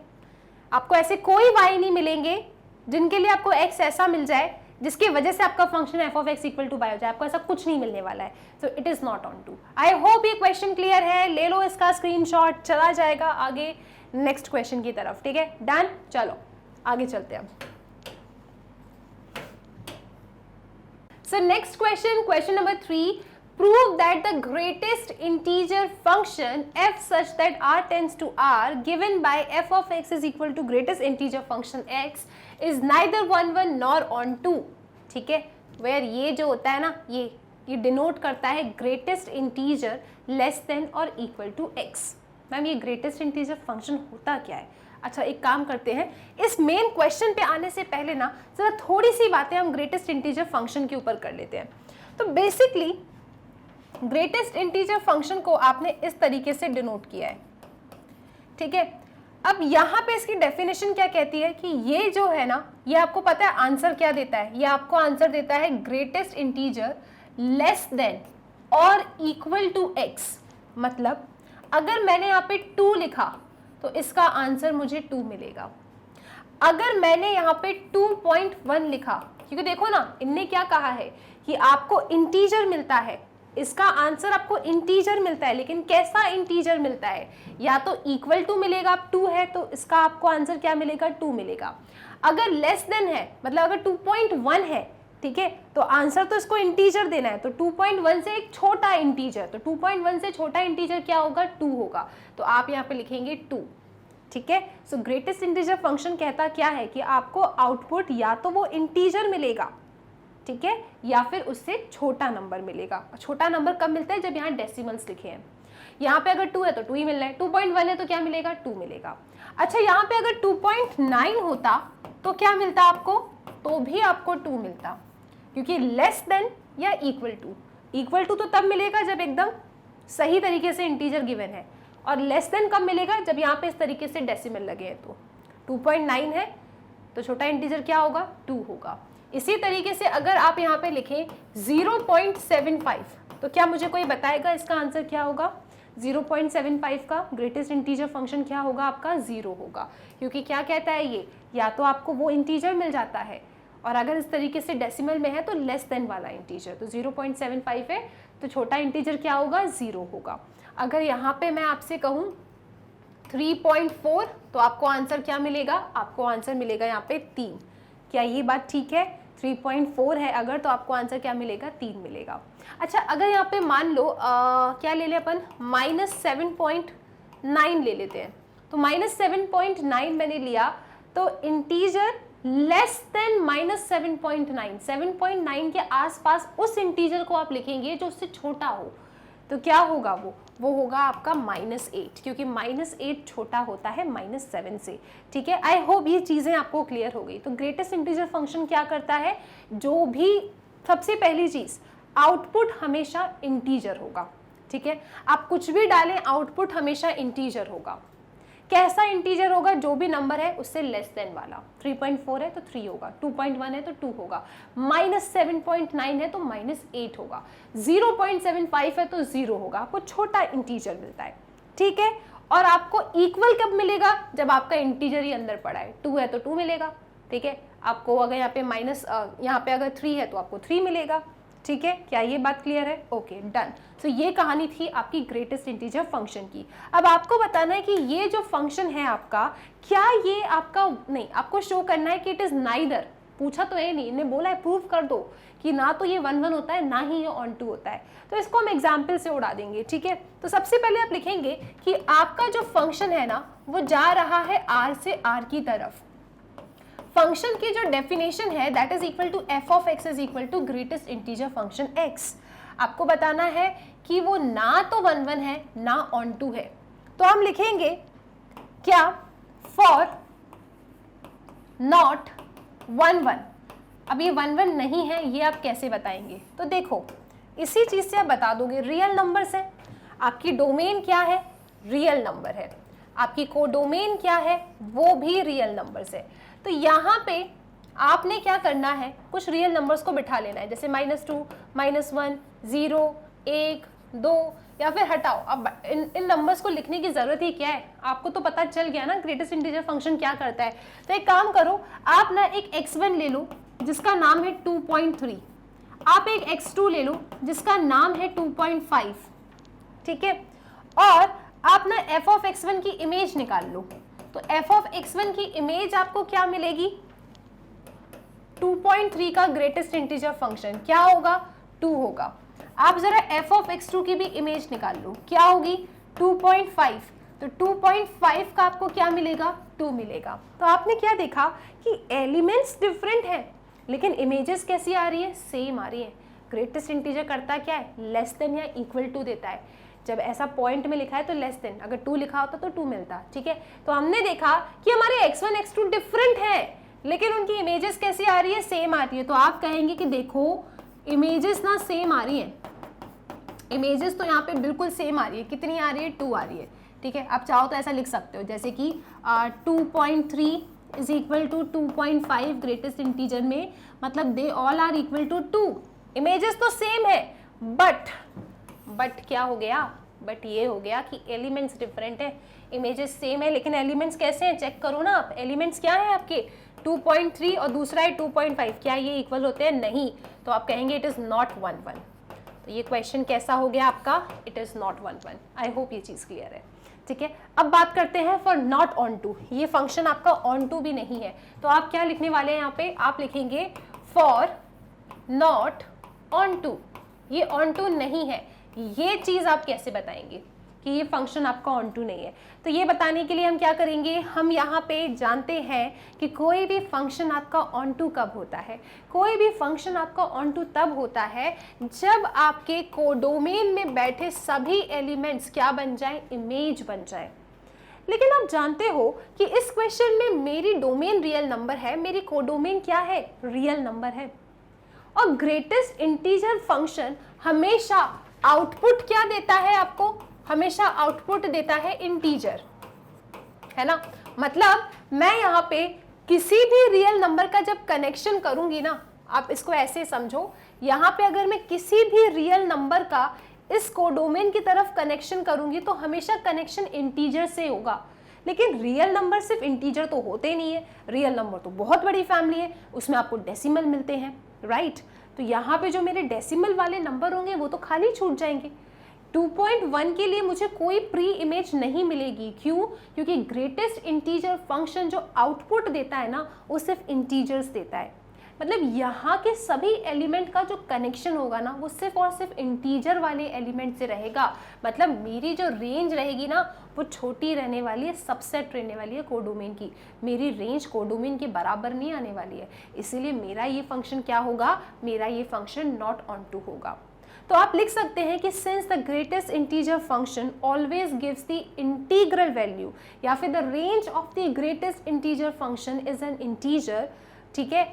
Speaker 1: आपको ऐसे कोई y नहीं मिलेंगे जिनके लिए आपको x ऐसा मिल जाए जिसकी वजह से आपका function f of x equal to y हो जाए, आपको ऐसा कुछ नहीं मिलने वाला है। So it is not onto. I hope ये क्वेश्चन क्लियर है, ले लो इसका स्क्रीनशॉट, चला जाएगा आगे नेक्स्ट क्वेश्चन की तरफ, ठीक है। डन, चलो आगे चलते हैं। So next question, question number 3, prove that the greatest integer function f such that r tends to r given by f of x is equal to greatest integer function x is neither on 1 nor on 2. ठीक है, where ये जो होता है ना, ये डिनोट करता है ग्रेटेस्ट इंटीजर लेस देन और इक्वल टू x. मैम ये ग्रेटेस्ट इंटीजर फंक्शन होता क्या है? अच्छा एक काम करते हैं, इस मेन क्वेश्चन पे आने से पहले ना जरा थोड़ी सी बातें हम ग्रेटेस्ट इंटीजर फंक्शन के ऊपर कर लेते हैं. तो बेसिकली ग्रेटेस्ट इंटीजर फंक्शन को आपने इस तरीके से डिनोट किया है. ठीक है, अब यहाँ पे इसकी डेफिनेशन क्या कहती है कि ये जो है ना, ये आपको पता है आंसर क्या देता है? ये आपको आंसर देता है ग्रेटेस्ट इंटीजर लेस देन और इक्वल टू x. मतलब अगर मैंने यहाँ पे 2 लिखा तो इसका आंसर मुझे 2 मिलेगा. अगर मैंने यहाँ पे 2.1 लिखा, क्योंकि देखो ना इनने क्या कहा है कि आपको इंटीजर मिलता है, इसका आंसर आपको इंटीजर मिलता है, लेकिन कैसा इंटीजर मिलता है? या तो इक्वल टू मिलेगा, 2 है तो इसका आपको आंसर क्या मिलेगा? 2 मिलेगा. अगर लेस देन है, मतलब अगर 2.1 है, ठीक है, तो आंसर तो इसको इंटीजर देना है, तो 2.1 से एक छोटा इंटीजर, तो 2.1 से छोटा इंटीजर क्या होगा? 2 होगा. तो आप यहाँ पे लिखेंगे 2. ठीक है, सो ग्रेटेस्ट इंटीजर फंक्शन कहता क्या है कि आपको आउटपुट या तो वो इंटीजर मिलेगा, ठीक है, या फिर उससे छोटा नंबर मिलेगा. छोटा नंबर कब मिलता है? जब यहाँ डेसिमल्स लिखे हैं. यहाँ पे अगर 2 है तो 2 ही मिल रहा है, 2.1 है तो क्या मिलेगा? 2 मिलेगा. अच्छा यहाँ पे अगर 2.9 होता तो क्या मिलता आपको? तो भी आपको 2 मिलता, क्योंकि लेस देन या इक्वल टू. इक्वल टू तो तब मिलेगा जब एकदम सही तरीके से इंटीजर गिवन है, और लेस देन कब मिलेगा? जब यहाँ पे इस तरीके से डेसिमल लगे हैं. तो 2.9 है तो छोटा इंटीजर क्या होगा? 2 होगा. इसी तरीके से अगर आप यहाँ पे लिखें 0.75 तो क्या मुझे कोई बताएगा इसका आंसर क्या होगा? 0.75 का ग्रेटेस्ट इंटीजर फंक्शन क्या होगा आपका? 0 होगा, क्योंकि क्या कहता है ये? या तो आपको वो इंटीजर मिल जाता है, और अगर इस तरीके से डेसिमल में है तो लेस देन वाला इंटीजर. तो 0.75 है तो छोटा इंटीजर क्या होगा? 0 होगा. अगर यहाँ पे मैं आपसे कहूँ 3.4 तो आपको आंसर क्या मिलेगा? आपको आंसर मिलेगा यहाँ पे 3. क्या ये बात ठीक है? 3.4 है अगर, तो आपको आंसर क्या मिलेगा? 3 मिलेगा. अच्छा अगर यहाँ पे मान लो क्या ले लें अपन? -7.9 ले लेते हैं. तो -7.9 मैंने लिया तो इंटीजर लेस देन -7.9, 7.9 के आसपास उस इंटीजर को आप लिखेंगे जो उससे छोटा हो. तो क्या होगा वो होगा आपका -8, क्योंकि -8 छोटा होता है -7 से. ठीक है, आई होप ये चीज़ें आपको क्लियर हो गई. तो ग्रेटेस्ट इंटीजर फंक्शन क्या करता है? जो भी सबसे पहली चीज़, आउटपुट हमेशा इंटीजर होगा. ठीक है, आप कुछ भी डालें आउटपुट हमेशा इंटीजर होगा. कैसा इंटीजर होगा? जो भी नंबर है उससे लेस देन वाला. 3.4 है तो 3 होगा, 2.1 है तो 2 होगा, -7.9 है तो -8 होगा, 0.75 है तो 0 होगा. आपको छोटा इंटीजर मिलता है. ठीक है, और आपको इक्वल कब मिलेगा? जब आपका इंटीजर ही अंदर पड़ा है. 2 है तो 2 मिलेगा. ठीक है, आपको अगर यहाँ पे यहाँ पे अगर 3 है तो आपको 3 मिलेगा. ठीक है, क्या ये बात क्लियर है? Okay, done. सो ये कहानी थी आपकी ग्रेटेस्ट इंटीजर फंक्शन की. अब आपको बताना है कि ये जो फंक्शन है आपका, क्या ये आपका नहीं, आपको शो करना है कि इट इज नाइदर. पूछा तो है नहीं, इन्हें बोला है प्रूव कर दो कि ना तो ये 1 1 होता है ना ही ये ऑन 2 होता है. तो इसको हम एग्जाम्पल से उड़ा देंगे. ठीक है, तो सबसे पहले आप लिखेंगे कि आपका जो फंक्शन है ना वो जा रहा है r से r की तरफ. फंक्शन की जो डेफिनेशन है that is equal to f of x is equal to greatest integer function x. आपको बताना है कि वो ना तो 1 1 है ना ऑन 2 है. तो हम लिखेंगे क्या? For not 1 1. अब ये 1 1 नहीं है, ये आप कैसे बताएंगे? तो देखो इसी चीज से आप बता दोगे. रियल नंबर्स है, आपकी डोमेन क्या है? रियल नंबर है. आपकी कोडोमेन क्या है? वो भी रियल नंबर्स है. तो यहाँ पे आपने क्या करना है? कुछ रियल नंबर्स को बिठा लेना है, जैसे -2, -1, 0, 1, 2, या फिर हटाओ. अब इन नंबर्स को लिखने की जरूरत ही क्या है? आपको तो पता चल गया ना ग्रेटेस्ट इंटीजर फंक्शन क्या करता है. तो एक काम करो, आप ना एक x1 ले लो जिसका नाम है 2.3. आप एक x2 ले लो जिसका नाम है 2.5. ठीक है, और आप ना f ऑफ x1 की इमेज निकाल लो. तो f ऑफ x1 की इमेज आपको क्या मिलेगी? 2.3 का ग्रेटेस्ट इंटीजर फंक्शन क्या होगा? 2 होगा. आप जरा f ऑफ x2 की भी इमेज निकाल लो, क्या होगी 2.5, तो 2.5 का आपको क्या मिलेगा 2 मिलेगा। तो आपने क्या देखा कि एलिमेंट्स डिफरेंट है लेकिन इमेजेस कैसी आ रही है, सेम आ रही है। ग्रेटेस्ट इंटीजर करता क्या है, लेस देन या इक्वल टू देता है। जब ऐसा पॉइंट में लिखा है तो लेस देन, अगर 2 लिखा होता तो 2 मिलता, ठीक है। तो हमने देखा कि हमारे x1 x2 डिफरेंट है लेकिन उनकी इमेजेस कैसी आ रही है, सेम आ रही है। तो आप कहेंगे कि देखो इमेजेस ना सेम आ रही है, इमेजेस तो यहाँ पे बिल्कुल सेम आ रही है। कितनी आ रही है, 2 आ रही है, ठीक है। आप चाहो तो ऐसा लिख सकते हो जैसे कि 2.3 इज इक्वल टू 2.5 ग्रेटेस्ट इंटीजर में, मतलब they all are equal to 2। Images तो सेम है बट क्या हो गया, बट ये हो गया कि एलिमेंट्स डिफरेंट है। इमेजेस सेम है लेकिन एलिमेंट्स कैसे हैं, चेक करो ना आप। एलिमेंट्स क्या है आपके 2.3 और दूसरा है 2.5, क्या ये इक्वल होते हैं, नहीं। तो आप कहेंगे इट इज नॉट 1 1। तो ये क्वेश्चन कैसा हो गया आपका, it is not 1 1। I hope ये चीज क्लियर है, ठीक है। अब बात करते हैं फॉर नॉट ऑन टू। ये फंक्शन आपका ऑन टू भी नहीं है, तो आप क्या लिखने वाले हैं यहाँ पे, आप लिखेंगे फॉर नॉट ऑन टू। ये ऑन टू नहीं है, ये चीज आप कैसे बताएंगे कि ये फंक्शन आपका ऑन टू नहीं है। तो ये बताने के लिए हम क्या करेंगे, हम यहाँ पे जानते हैं कि कोई भी फंक्शन आपका ऑन टू कब होता है। कोई भी फंक्शन आपका ऑन टू तब होता है जब आपके कोडोमेन में बैठे सभी एलिमेंट्स क्या बन जाए, इमेज बन जाए। लेकिन आप जानते हो कि इस क्वेश्चन में मेरी डोमेन रियल नंबर है, मेरी कोडोमेन क्या है, रियल नंबर है। और ग्रेटेस्ट इंटीजर फंक्शन हमेशा आउटपुट क्या देता है आपको, हमेशा आउटपुट देता है इंटीजर, है ना। मतलब मैं यहाँ पे किसी भी रियल नंबर का जब कनेक्शन करूंगी ना, आप इसको ऐसे समझो, यहाँ पे अगर मैं किसी भी रियल नंबर का इस कोडोमेन की तरफ कनेक्शन करूंगी तो हमेशा कनेक्शन इंटीजर से होगा। लेकिन रियल नंबर सिर्फ इंटीजर तो होते नहीं है, रियल नंबर तो बहुत बड़ी फैमिली है, उसमें आपको डेसिमल मिलते हैं, राइट। तो यहाँ पे जो मेरे डेसिमल वाले नंबर होंगे वो तो खाली छूट जाएंगे। 2.1 के लिए मुझे कोई प्री इमेज नहीं मिलेगी, क्यों, क्योंकि ग्रेटेस्ट इंटीजर फंक्शन जो आउटपुट देता है ना वो सिर्फ इंटीजर्स देता है। मतलब यहाँ के सभी एलिमेंट का जो कनेक्शन होगा ना वो सिर्फ और सिर्फ इंटीजर वाले एलिमेंट से रहेगा। मतलब मेरी जो रेंज रहेगी ना वो छोटी रहने वाली है, सबसेट रहने वाली है कोडोमेन की। मेरी रेंज कोडोमेन के बराबर नहीं आने वाली है, इसीलिए मेरा ये फंक्शन क्या होगा, मेरा ये फंक्शन नॉट ऑन टू होगा। तो आप लिख सकते हैं कि since the greatest integer function always gives the integral value, या फिर the range of the greatest integer function is an integer, ठीक है।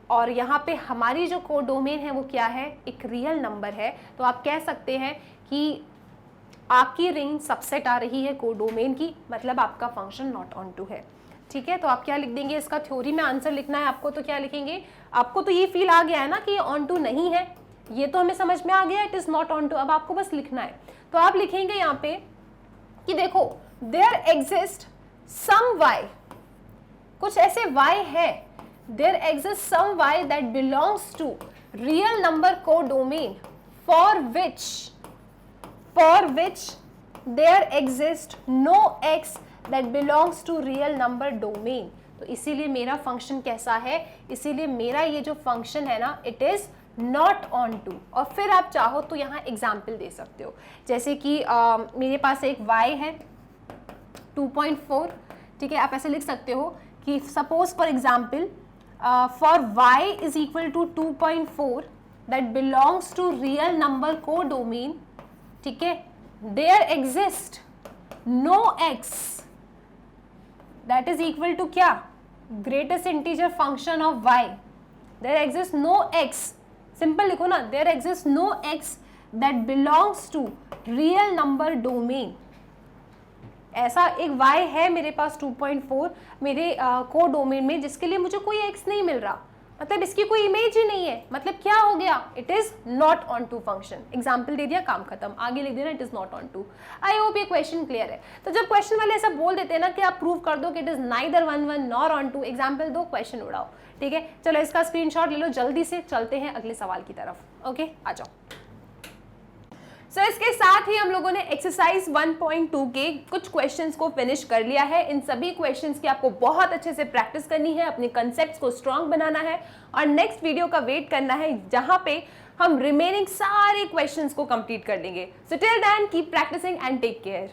Speaker 1: और यहाँ पे हमारी जो कोडोमेन है वो क्या है, एक रियल नंबर है। तो आप कह सकते हैं कि आपकी रेंज सबसेट आ रही है कोडोमेन की, मतलब आपका फंक्शन नॉट ऑन टू है, ठीक है। तो आप क्या लिख देंगे, इसका थ्योरी में आंसर लिखना है आपको, तो क्या लिखेंगे, आपको तो ये फील आ गया है ना कि ये ऑन टू नहीं है, ये तो हमें समझ में आ गया, it is not onto. अब आपको बस लिखना है। तो आप लिखेंगे यहाँ पे कि देखो देयर एग्जिस्ट सम वाई, कुछ ऐसे वाई है, there exist some y that belongs to real number codomain for which there exist no x that belongs to real number domain. तो इसीलिए मेरा फंक्शन कैसा है, इसीलिए मेरा ये जो फंक्शन है ना it is not onto. और फिर आप चाहो तो यहाँ एग्जाम्पल दे सकते हो, जैसे कि मेरे पास एक y है 2.4, ठीक है। आप ऐसे लिख सकते हो कि suppose for example for y is equal to 2.4 that belongs to real number को डोमेन, ठीक है। There exist no x that is equal to क्या, greatest integer function of y, there exist no x, simple लिखो ना, there exist no x that belongs to real number domain. ऐसा एक y है मेरे पास 2.4 मेरे को डोमेन में, जिसके लिए मुझे कोई x नहीं मिल रहा, मतलब इसकी कोई इमेज ही नहीं है, मतलब क्या हो गया, it is not onto function. Example दे दिया, काम खत्म, आगे लिख देना it is not onto. I hope ये क्वेश्चन क्लियर है। तो जब क्वेश्चन वाले ऐसा बोल देते हैं ना कि आप प्रूव कर दो कि it is neither 1 1 nor onto, example दो, क्वेश्चन उड़ाओ, ठीक है। चलो इसका स्क्रीनशॉट ले लो, जल्दी से चलते हैं अगले सवाल की तरफ। ओके आ जाओ। सो इसके साथ ही हम लोगों ने एक्सरसाइज 1.2 के कुछ क्वेश्चंस को फिनिश कर लिया है। इन सभी क्वेश्चंस की आपको बहुत अच्छे से प्रैक्टिस करनी है, अपने कंसेप्ट्स को स्ट्रांग बनाना है और नेक्स्ट वीडियो का वेट करना है, जहां पे हम रिमेनिंग सारे क्वेश्चंस को कंप्लीट कर लेंगे. So till then keep practising and take care.